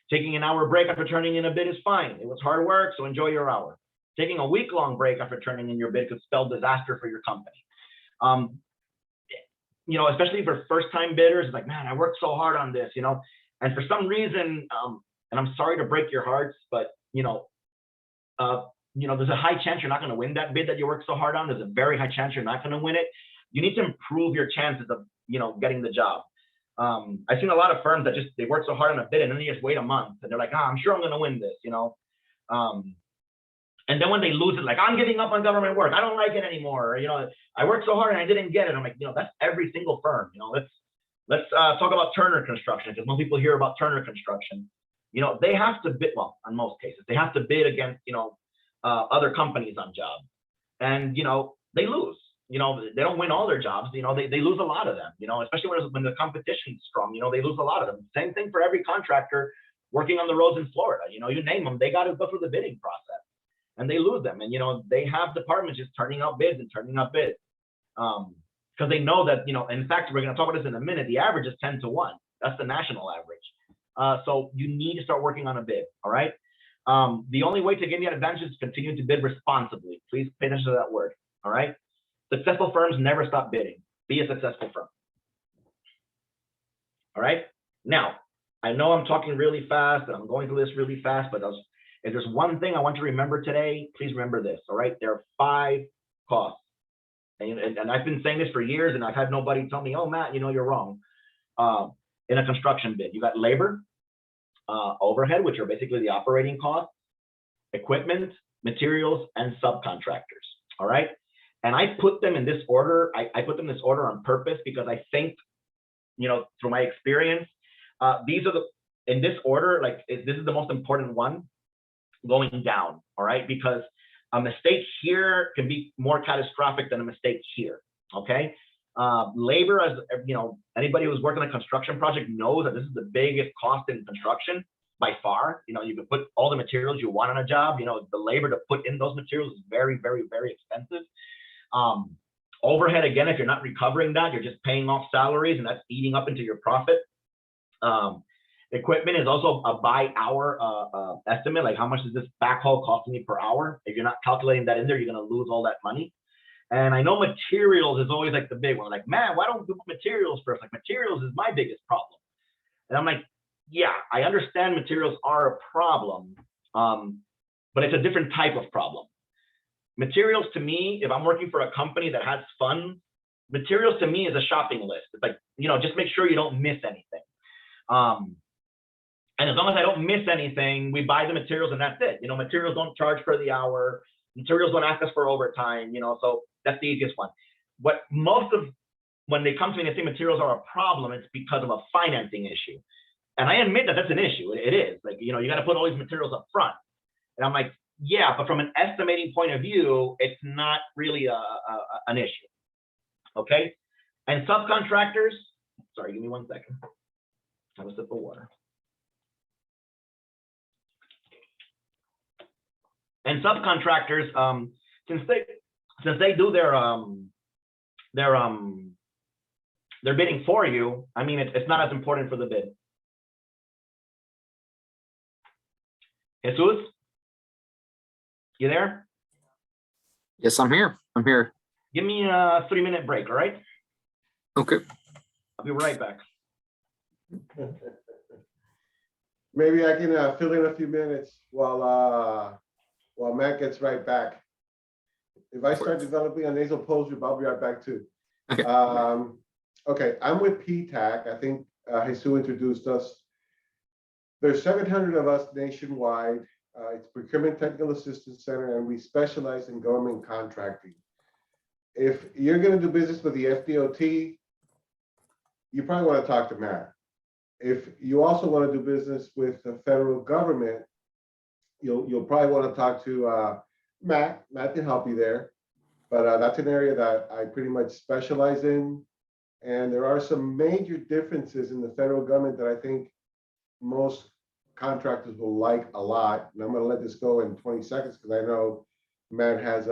Speaker 3: Taking an hour break after turning in a bid is fine. It was hard work, so enjoy your hour. Taking a week-long break after turning in your bid could spell disaster for your company. you know, especially for first-time bidders, it's like, man, I worked so hard on this, you know, and for some reason, and I'm sorry to break your hearts, but you know, there's a high chance you're not going to win that bid that you worked so hard on. There's a very high chance you're not going to win it. You need to improve your chances of, you know, getting the job. I've seen a lot of firms that just, they work so hard on a bid and then they just wait a month and they're like, I'm sure I'm going to win this, you know. And then when they lose it, like, I'm giving up on government work, I don't like it anymore. Or, you know, I worked so hard and I didn't get it. I'm like, you know, that's every single firm. You know, let's talk about Turner Construction, because most people hear about Turner Construction. You know, they have to bid, well, in most cases, they have to bid against, you know, other companies on jobs. And, you know, they lose. You know, they don't win all their jobs. You know, they lose a lot of them, you know, especially when the competition's strong, you know, they lose a lot of them. Same thing for every contractor working on the roads in Florida. You know, you name them, they got to go through the bidding process and they lose them. And, you know, they have departments just turning out bids and turning out bids because they know that, you know, in fact, we're going to talk about this in a minute. The average is 10 to 1. That's the national average. So you need to start working on a bid. All right. The only way to gain the advantage is continue to bid responsibly. Please pay attention to that word. All right. Successful firms never stop bidding. Be a successful firm. All right. Now, I know I'm talking really fast and I'm going through this really fast, but if there's one thing I want you to remember today, please remember this. All right. There are 5 costs. And I've been saying this for years and I've had nobody tell me, oh, Matt, you know, you're wrong. In a construction bid, you got labor, overhead, which are basically the operating costs, equipment, materials, and subcontractors. All right. And I put them in this order. I put them in this order on purpose because I think, you know, through my experience, these are in this order, like this is the most important one going down. All right. Because a mistake here can be more catastrophic than a mistake here. Okay. Labor, as you know, anybody who's working on a construction project knows that this is the biggest cost in construction by far. You know, you can put all the materials you want on a job. You know, the labor to put in those materials is very, very, very expensive. Overhead, again, if you're not recovering that, you're just paying off salaries and that's eating up into your profit. Equipment is also a by hour estimate, like how much is this backhaul costing me per hour? If you're not calculating that in there, you're going to lose all that money. And I know materials is always like the big one. Like, man, why don't we do materials first? Like, materials is my biggest problem. And I'm like, yeah, I understand materials are a problem, but it's a different type of problem. Materials to me, if I'm working for a company that has funds, materials to me is a shopping list. It's like, you know, just make sure you don't miss anything. And as long as I don't miss anything, we buy the materials and that's it. You know, materials don't charge per the hour. Materials don't ask us for overtime, you know, so that's the easiest one. But when they come to me and say materials are a problem, it's because of a financing issue. And I admit that that's an issue. It is. Like, you know, you got to put all these materials up front. And I'm like, yeah, but from an estimating point of view, it's not really an issue. Okay. And subcontractors, sorry, give me 1 second. Have a sip of water. And subcontractors, since they do their bidding for you, I mean, it's not as important for the bid. Jesus, you there?
Speaker 1: Yes, I'm here. I'm here.
Speaker 3: Give me a 3-minute break, all right?
Speaker 1: Okay.
Speaker 3: I'll be right back.
Speaker 4: Maybe I can fill in a few minutes while Matt gets right back. If I start developing a nasal pose, I'll be right back too.
Speaker 1: Okay.
Speaker 4: Okay, I'm with Ptac. I think Jesus introduced us. There's 700 of us nationwide. It's Procurement Technical Assistance Center, and we specialize in government contracting. If you're going to do business with the FDOT, you probably want to talk to Matt. If you also want to do business with the federal government, you'll probably want to talk to Matt. Matt can help you there, but that's an area that I pretty much specialize in. And there are some major differences in the federal government that I think most contractors will like a lot. And I'm going to let this go in 20 seconds because I know Matt has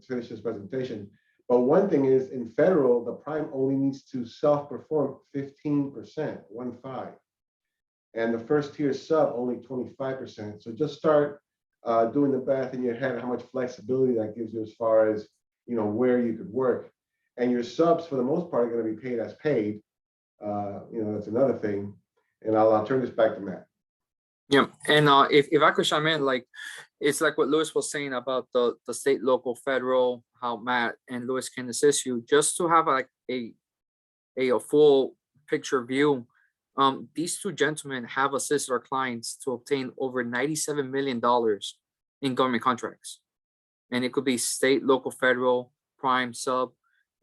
Speaker 4: finished his presentation. But one thing is, in federal, the prime only needs to self-perform 15%, 1.5. And the first tier sub only 25%. So just start doing the math in your head, how much flexibility that gives you as far as, you know, where you could work. And your subs, for the most part, are going to be paid as paid. That's another thing. And I'll turn this back to Matt.
Speaker 1: Yeah, and if I could chime in, like it's like what Louis was saying about the state, local, federal, how Matt and Louis can assist you, just to have like a full picture view. These two gentlemen have assisted our clients to obtain over $97 million in government contracts, and it could be state, local, federal, prime, sub,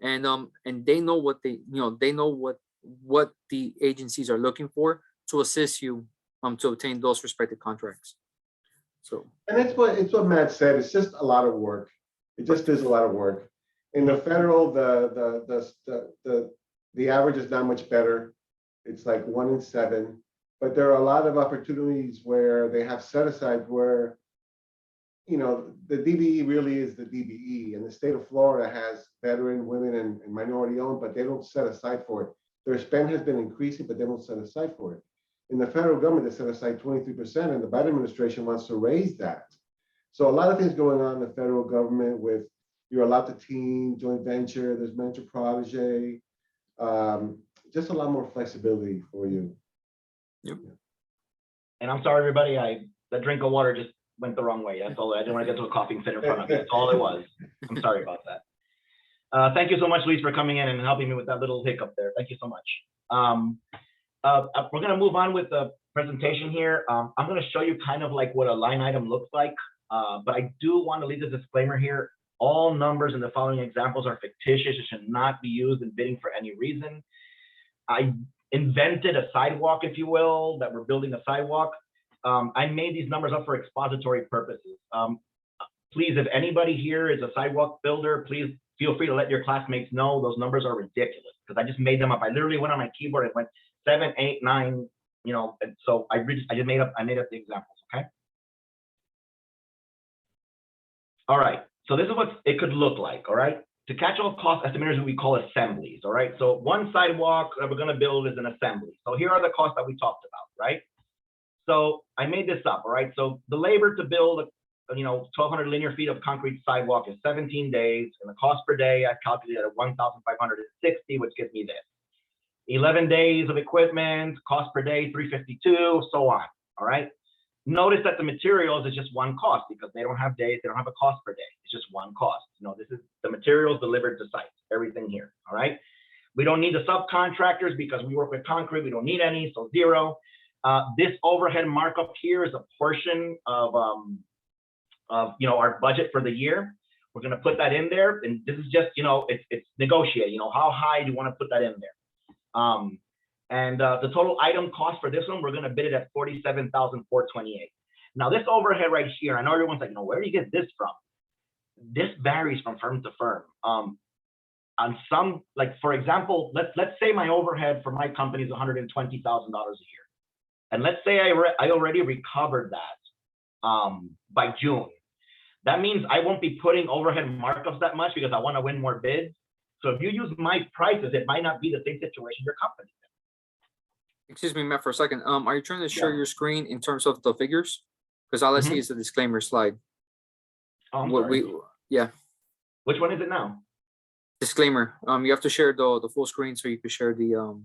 Speaker 1: and they know what they know what the agencies are looking for to assist you to obtain those respective contracts. So,
Speaker 4: and it's what Matt said. It's just a lot of work. It just is a lot of work. In the federal, the average is not much better. It's like 1 in 7, but there are a lot of opportunities where they have set aside where, the DBE really is the DBE, and the state of Florida has veteran, women, and minority owned, but they don't set aside for it. Their spend has been increasing, but they don't set aside for it. In the federal government, they set aside 23%, and the Biden administration wants to raise that. So a lot of things going on in the federal government with you're allowed to team, joint venture, there's mentor protege, just a lot more flexibility for you.
Speaker 1: Yep.
Speaker 3: And I'm sorry, everybody, that drink of water just went the wrong way. That's all. I didn't want to get to a coughing fit in front of me. That's all it was. I'm sorry about that. Thank you so much, Luis, for coming in and helping me with that little hiccup there. Thank you so much. We're going to move on with the presentation here. I'm going to show you kind of like what a line item looks like, but I do want to leave the disclaimer here. All numbers in the following examples are fictitious. It should not be used in bidding for any reason. I invented a sidewalk, if you will, that we're building a sidewalk. I made these numbers up for expository purposes. Please, if anybody here is a sidewalk builder, please feel free to let your classmates know those numbers are ridiculous, because I just made them up. I literally went on my keyboard and went 7, 8, 9, and so I made up the examples, okay? All right, so this is what it could look like, all right? To catch all cost estimators, we call assemblies, all right? So one sidewalk that we're gonna build is an assembly. So here are the costs that we talked about, right? So I made this up, all right? So the labor to build 1,200 linear feet of concrete sidewalk is 17 days, and the cost per day I calculated at 1,560, which gives me this. 11 days of equipment, cost per day, 352, so on, all right? Notice that the materials is just one cost because they don't have days, they don't have a cost per day. It's just one cost. This is the materials delivered to site, everything here, all right? We don't need the subcontractors because we work with concrete, we don't need any, so 0. This overhead markup here is a portion of our budget for the year. We're gonna put that in there, and this is just, it's negotiate, how high do you wanna put that in there? The total item cost for this one, we're gonna bid it at $47,428. Now this overhead right here, I know everyone's like, where do you get this from? This varies from firm to firm. On some, like for example, let's say my overhead for my company is $120,000 a year. And let's say I already recovered that by June. That means I won't be putting overhead markups that much because I want to win more bids. So if you use my prices, it might not be the same situation your company's in.
Speaker 1: excuse me, Matt, for a second. Are you trying to share your screen in terms of the figures? Because all I see is the disclaimer slide.
Speaker 3: Oh, I'm sorry.
Speaker 1: Yeah.
Speaker 3: Which one is it now?
Speaker 1: Disclaimer. You have to share the full screen so you can share the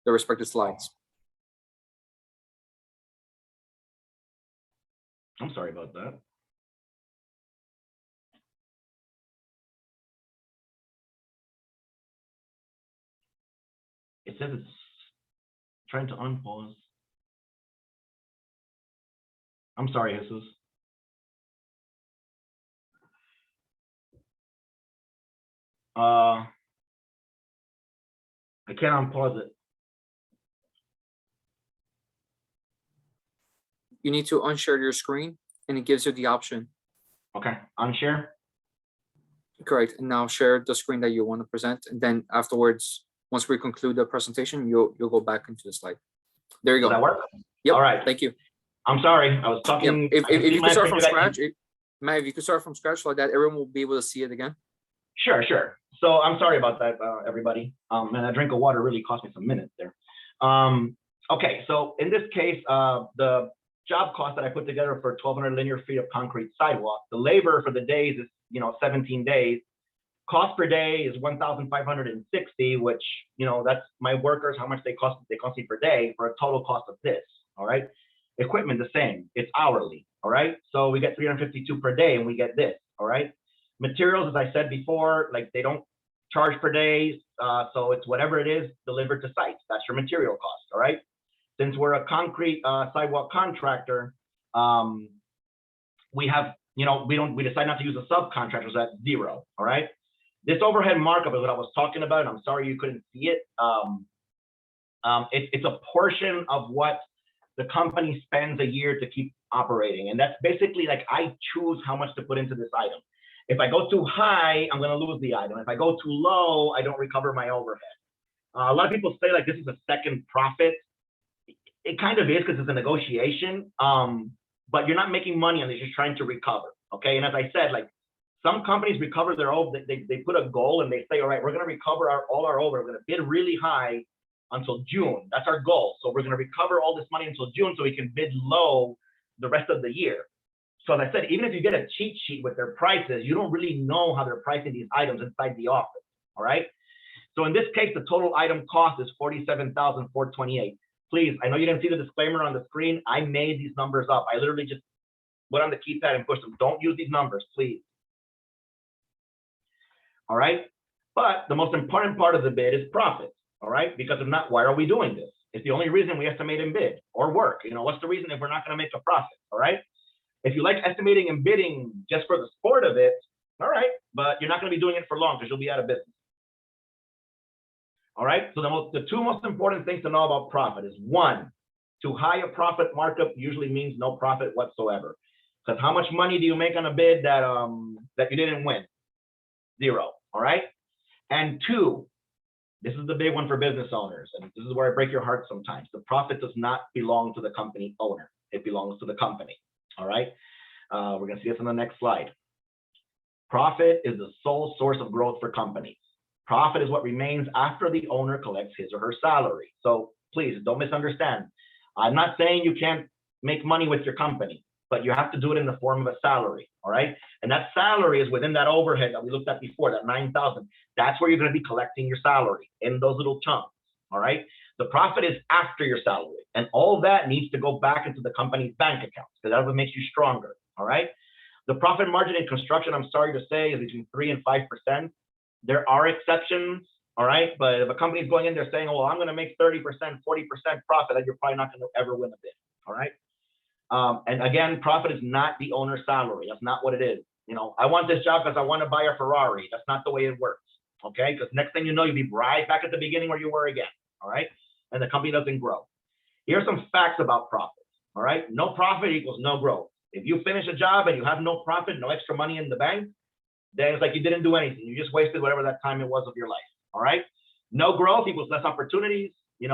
Speaker 1: respective slides.
Speaker 3: I'm sorry about that. It says it's trying to unpause. I'm sorry, Jesus. I can't unpause it.
Speaker 1: You need to unshare your screen and it gives you the option.
Speaker 3: Okay, unshare.
Speaker 1: Correct. And now share the screen that you want to present. And then afterwards, once we conclude the presentation, you'll go back into the slide. There you go.
Speaker 3: Does that work?
Speaker 1: Yep.
Speaker 3: All right.
Speaker 1: Thank you.
Speaker 3: I'm sorry. I was talking.
Speaker 1: If you could start from scratch, Matt, if you could start from scratch like that, everyone will be able to see it again.
Speaker 3: Sure. So I'm sorry about that, everybody. And a drink of water really cost me some minutes there. Okay, so in this case, the job cost that I put together for 1,200 linear feet of concrete sidewalk, the labor for the days is 17 days. Cost per day is 1,560, which, that's my workers, how much they cost me per day for a total cost of this, all right? Equipment, the same, it's hourly, all right? So we get 352 per day and we get this, all right? Materials, as I said before, like they don't charge per day, so it's whatever it is delivered to site. That's your material cost, all right? Since we're a concrete sidewalk contractor, we have, we decide not to use a subcontractor, so that's 0, all right? This overhead markup is what I was talking about. I'm sorry you couldn't see it. It's a portion of what the company spends a year to keep operating. And that's basically like, I choose how much to put into this item. If I go too high, I'm going to lose the item. If I go too low, I don't recover my overhead. A lot of people say like this is a second profit. It kind of is because it's a negotiation, but you're not making money on this. You're trying to recover. Okay. And as I said, like some companies recover their own, they put a goal and they say, all right, we're going to recover all our overhead. We're going to bid really high until June. That's our goal. So we're going to recover all this money until June so we can bid low the rest of the year. So as I said, even if you get a cheat sheet with their prices, you don't really know how they're pricing these items inside the office, all right? So in this case, the total item cost is $47,428. Please, I know you didn't see the disclaimer on the screen. I made these numbers up. I literally just went on the keypad and pushed them. Don't use these numbers, please. All right? But the most important part of the bid is profit, all right? Because if not, why are we doing this? It's the only reason we estimate and bid or work. What's the reason if we're not going to make a profit, all right? If you like estimating and bidding just for the sport of it, all right, but you're not going to be doing it for long because you'll be out of business. All right, so the two most important things to know about profit is, one, too high a profit markup usually means no profit whatsoever. Because how much money do you make on a bid that you didn't win? 0, all right? And 2, this is the big one for business owners, and this is where I break your heart sometimes. The profit does not belong to the company owner. It belongs to the company. All right, we're going to see this on the next slide. Profit is the sole source of growth for companies. Profit is what remains after the owner collects his or her salary. So please don't misunderstand. I'm not saying you can't make money with your company, but you have to do it in the form of a salary. All right, and that salary is within that overhead that we looked at before, that 9,000. That's where you're going to be collecting your salary in those little chunks. All right. The profit is after your salary, and all that needs to go back into the company's bank accounts because that's what makes you stronger. All right. The profit margin in construction, I'm sorry to say, is between 3 and 5%. There are exceptions. All right. But if a company is going in there saying, oh, well, I'm going to make 30%, 40% profit, then you're probably not going to ever win a bid. All right. And again, profit is not the owner's salary. That's not what it is. I want this job because I want to buy a Ferrari. That's not the way it works. Okay. Because next thing you know, you'll be right back at the beginning where you were again. All right. And the company doesn't grow. Here's some facts about profit. All right. No profit equals no growth. If you finish a job and you have no profit, no extra money in the bank, then it's like you didn't do anything. You just wasted whatever that time it was of your life. All right. No growth equals less opportunities. You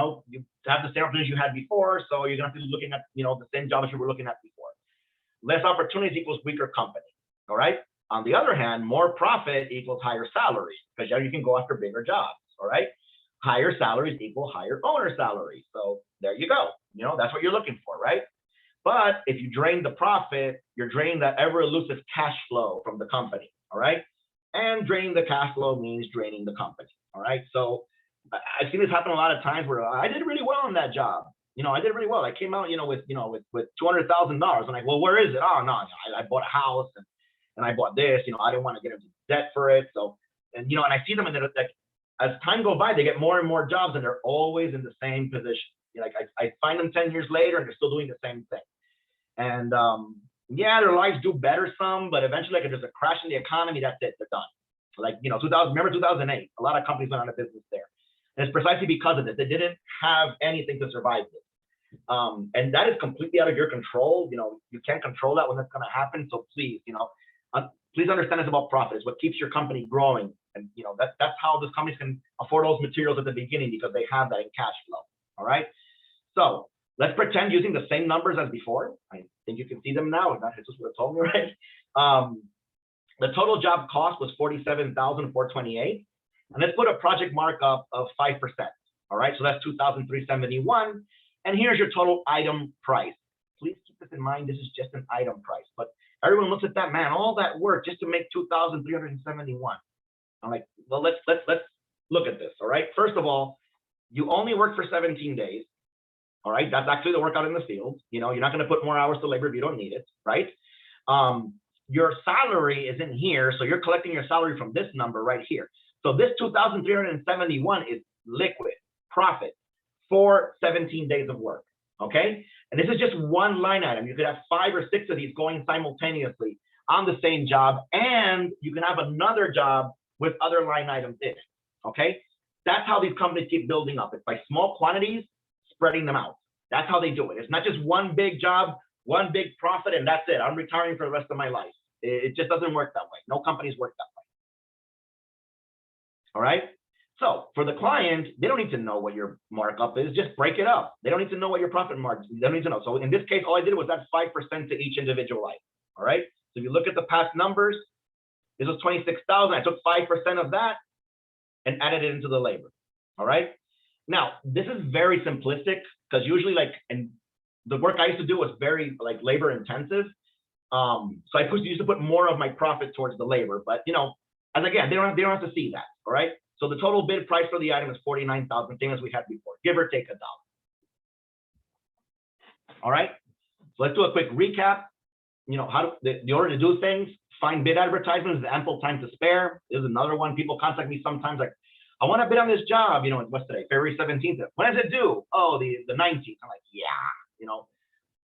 Speaker 3: have the same opportunities you had before. So you're going to have to be looking at, the same jobs you were looking at before. Less opportunities equals weaker company. All right. On the other hand, more profit equals higher salaries because you can go after bigger jobs. All right. Higher salaries equal higher owner salaries. So there you go. That's what you're looking for, right? But if you drain the profit, you're draining that ever elusive cash flow from the company. All right. And draining the cash flow means draining the company. All right. So I've seen this happen a lot of times where I did really well on that job. I did really well. I came out, with $200,000. I'm like, well, where is it? Oh, no, I bought a house and I bought this, I didn't want to get into debt for it. So, and I see them and they're like, as time goes by, they get more and more jobs and they're always in the same position. I find them 10 years later and they're still doing the same thing. And yeah, their lives do better some, but eventually if there's a crash in the economy, that's it, they're done. Remember 2008, a lot of companies went out of business there. And it's precisely because of this. They didn't have anything to survive this. And that is completely out of your control. You can't control that when that's going to happen. So please, please understand it's about profit. It's what keeps your company growing. And that's how those companies can afford those materials at the beginning because they have that in cash flow. All right. So let's pretend using the same numbers as before. I think you can see them now. If not, it's just what told me, right? The total job cost was $47,428. And let's put a project markup of 5%. All right. So that's $2,371. And here's your total item price. Please keep this in mind. This is just an item price. But everyone looks at that, man, all that work just to make $2,371. I'm like, well, let's look at this. All right. First of all, you only work for 17 days. All right. That's actually the work out in the field. You know, you're not going to put more hours to labor if you don't need it. Right. Your salary is in here. So you're collecting your salary from this number right here. So this 2,371 is liquid profit for 17 days of work. Okay. And this is just one line item. You could have 5 or 6 of these going simultaneously on the same job. And you can have another job with other line items in it. Okay. That's how these companies keep building up. It's by small quantities, spreading them out. That's how they do it. It's not just one big job, one big profit, and that's it. I'm retiring for the rest of my life. It just doesn't work that way. No companies work that way. All right. So for the client, they don't need to know what your markup is. Just break it up. They don't need to know what your profit margin is. They don't need to know. So in this case, all I did was add 5% to each individual item. All right. So if you look at the past numbers, this was 26,000. I took 5% of that and added it into the labor. All right. Now, this is very simplistic because usually and the work I used to do was very labor intensive. So I used to put more of my profit towards the labor, but as again, they don't have to see that. All right. So the total bid price for the item is 49,000, same as we had before, give or take $1. All right. So let's do a quick recap. How the order to do things, find bid advertisements, ample time to spare. There's another one. People contact me sometimes like, I want to bid on this job. What's today? February 17th. When does it due? Oh, the 19th. I'm like, yeah,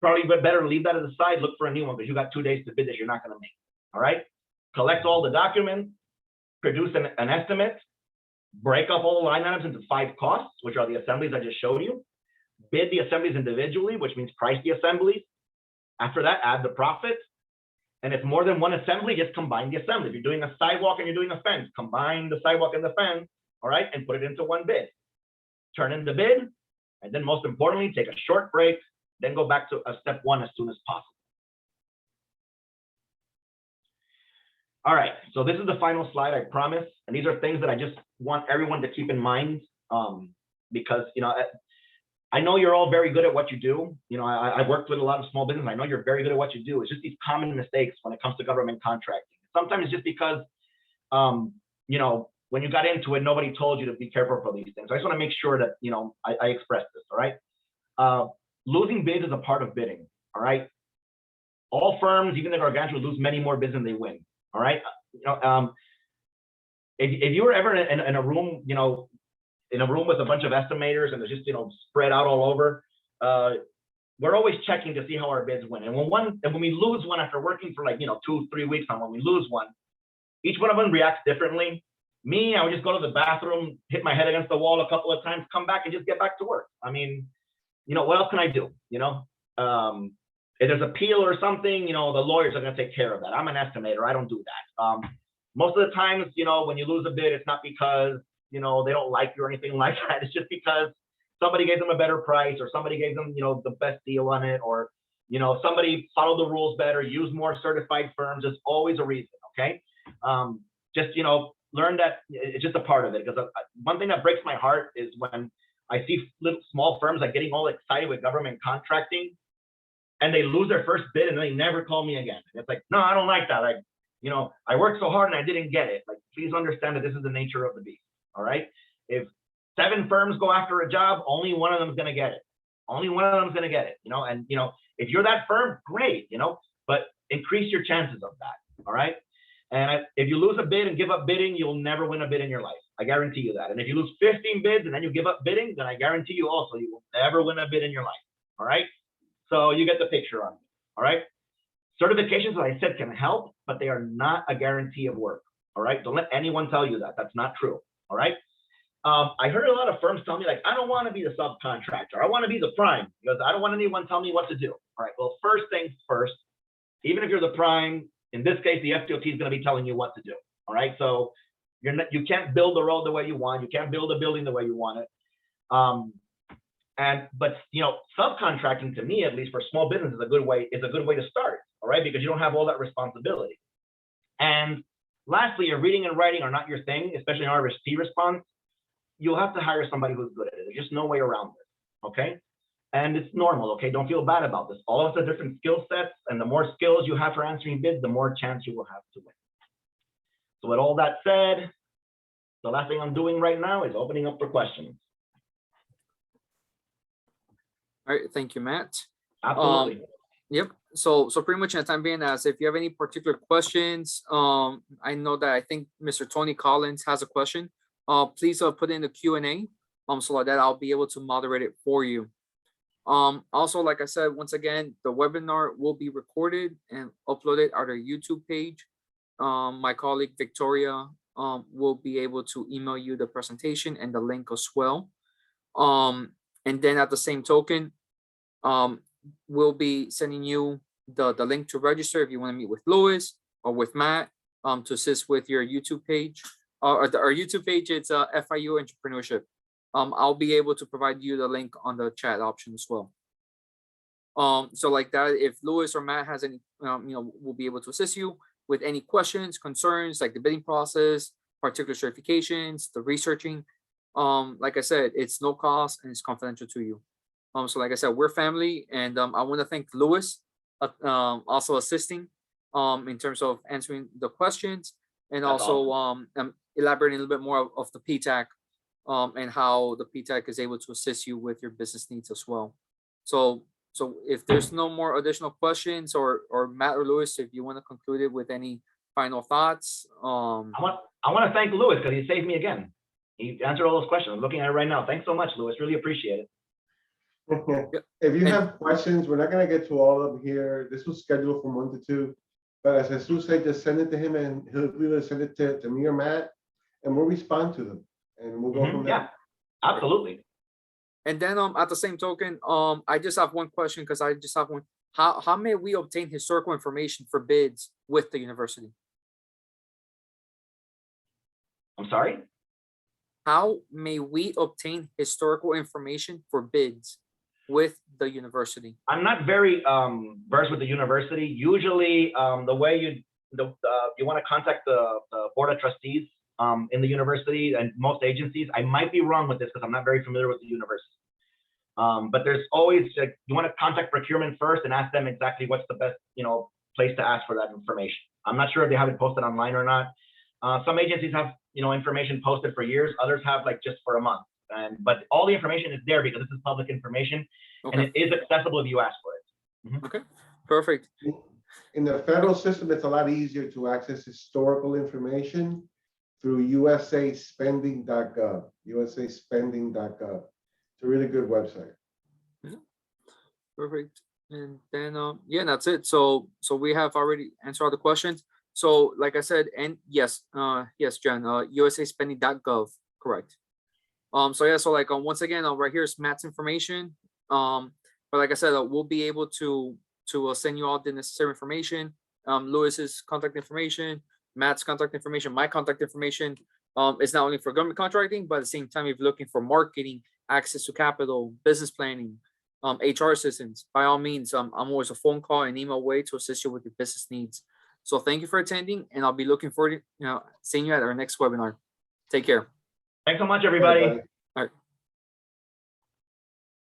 Speaker 3: probably better leave that aside. Look for a new one because you got 2 days to bid that you're not going to make. All right. Collect all the documents, produce an estimate, break up all the line items into 5 costs, which are the assemblies I just showed you. Bid the assemblies individually, which means price the assemblies. After that, add the profit. And if more than one assembly, just combine the assembly. If you're doing a sidewalk and you're doing a fence, combine the sidewalk and the fence, all right, and put it into one bid. Turn in the bid, and then most importantly, take a short break, then go back to step 1 as soon as possible. All right, so this is the final slide, I promise. And these are things that I just want everyone to keep in mind because, I know you're all very good at what you do. I've worked with a lot of small business. I know you're very good at what you do. It's just these common mistakes when it comes to government contracting. Sometimes it's just because, when you got into it, nobody told you to be careful for these things. So I just want to make sure that, I express this, all right? Losing bids is a part of bidding, all right? All firms, even the gargantuan, lose many more bids than they win, all right? If you were ever in a room, in a room with a bunch of estimators and they're just, spread out all over, we're always checking to see how our bids win. And when we lose one after working for 2-3 weeks on when we lose one, each one of them reacts differently. Me, I would just go to the bathroom, hit my head against the wall a couple of times, come back and just get back to work. I mean, what else can I do? If there's appeal or something, the lawyers are going to take care of that. I'm an estimator. I don't do that. Most of the times, when you lose a bid, it's not because, they don't like you or anything like that. It's just because somebody gave them a better price or somebody gave them, the best deal on it, or, somebody followed the rules better, use more certified firms. There's always a reason. Okay. Just, learn that it's just a part of it. Because one thing that breaks my heart is when I see little small firms getting all excited with government contracting and they lose their first bid and they never call me again. And it's like, no, I don't like that. I worked so hard and I didn't get it. Please understand that this is the nature of the beast. All right. If 7 firms go after a job, only one of them is going to get it. Only one of them is going to get it. And if you're that firm, great. But increase your chances of that. All right. And if you lose a bid and give up bidding, you'll never win a bid in your life. I guarantee you that. And if you lose 15 bids and then you give up bidding, then I guarantee you also you will never win a bid in your life. All right. So you get the picture on it. All right. Certifications, as I said, can help, but they are not a guarantee of work. All right. Don't let anyone tell you that. That's not true. All right. I heard a lot of firms tell me I don't want to be the subcontractor. I want to be the prime because I don't want anyone tell me what to do. All right. Well, first things first, even if you're the prime, in this case, the FDOT is going to be telling you what to do. All right. So you can't build the road the way you want. You can't build a building the way you want it. But subcontracting, to me, at least for small business, is a good way to start. All right. Because you don't have all that responsibility. And lastly, your reading and writing are not your thing, especially in RFP response. You'll have to hire somebody who's good at it. There's just no way around this. Okay. And it's normal. Okay. Don't feel bad about this. All of us have different skill sets. And the more skills you have for answering bids, the more chance you will have to win. So with all that said, the last thing I'm doing right now is opening up for questions.
Speaker 1: All right, thank you, Matt.
Speaker 3: Absolutely.
Speaker 1: Yep. So pretty much in the time being, as if you have any particular questions, I know that I think Mr. Tony Collins has a question. Please put in the Q&A, so like that I'll be able to moderate it for you. Also, like I said, once again, the webinar will be recorded and uploaded at our YouTube page. My colleague Victoria will be able to email you the presentation and the link as well. And then at the same token, we'll be sending you the link to register if you want to meet with Louis or with Matt to assist with your YouTube page. Our YouTube page, it's FIU Entrepreneurship. I'll be able to provide you the link on the chat option as well. So like that, if Louis or Matt has any, we'll be able to assist you with any questions, concerns, like the bidding process, particular certifications, the researching. Like I said, it's no cost and it's confidential to you. So like I said, we're family, and I want to thank Louis, also assisting in terms of answering the questions, and
Speaker 3: That's
Speaker 1: also
Speaker 3: awesome.
Speaker 1: elaborating a little bit more of the Ptac and how the Ptac is able to assist you with your business needs as well. So if there's no more additional questions, or Matt or Louis, if you want to conclude it with any final thoughts.
Speaker 3: I want to thank Louis because he saved me again. He answered all those questions. I'm looking at it right now. Thanks so much, Louis. Really appreciate it.
Speaker 4: If you have questions, we're not going to get to all of them here. This was scheduled from 1 to 2, but as Jesus said, just send it to him, and he'll either send it to me or Matt, and we'll respond to them, and we'll go from there.
Speaker 3: Yeah, absolutely.
Speaker 1: And then at the same token, I just have one question, because I just have one. How may we obtain historical information for bids with the university?
Speaker 3: I'm sorry?
Speaker 1: How may we obtain historical information for bids with the university?
Speaker 3: I'm not very versed with the university. Usually, the way you want to contact the board of trustees in the university and most agencies. I might be wrong with this because I'm not very familiar with the university. But there's always, like, you want to contact procurement first and ask them exactly what's the best place to ask for that information. I'm not sure if they have it posted online or not. Some agencies have information posted for years. Others have like just for a month. But all the information is there because this is public information, and it is accessible if you ask for it.
Speaker 1: Okay, perfect.
Speaker 4: In the federal system, it's a lot easier to access historical information through usaspending.gov. usaspending.gov. It's a really good website.
Speaker 1: Perfect. And then yeah, that's it. So we have already answered all the questions. So like I said, and yes, Jen, usaspending.gov, correct. So yeah, so like once again, right here is Matt's information. But like I said, we'll be able to send you all the necessary information. Louis's contact information, Matt's contact information, my contact information. It's not only for government contracting, but at the same time, if you're looking for marketing, access to capital, business planning, HR assistance, by all means, I'm always a phone call and email away to assist you with your business needs. So thank you for attending, and I'll be looking forward to seeing you at our next webinar. Take care.
Speaker 3: Thanks so much, everybody.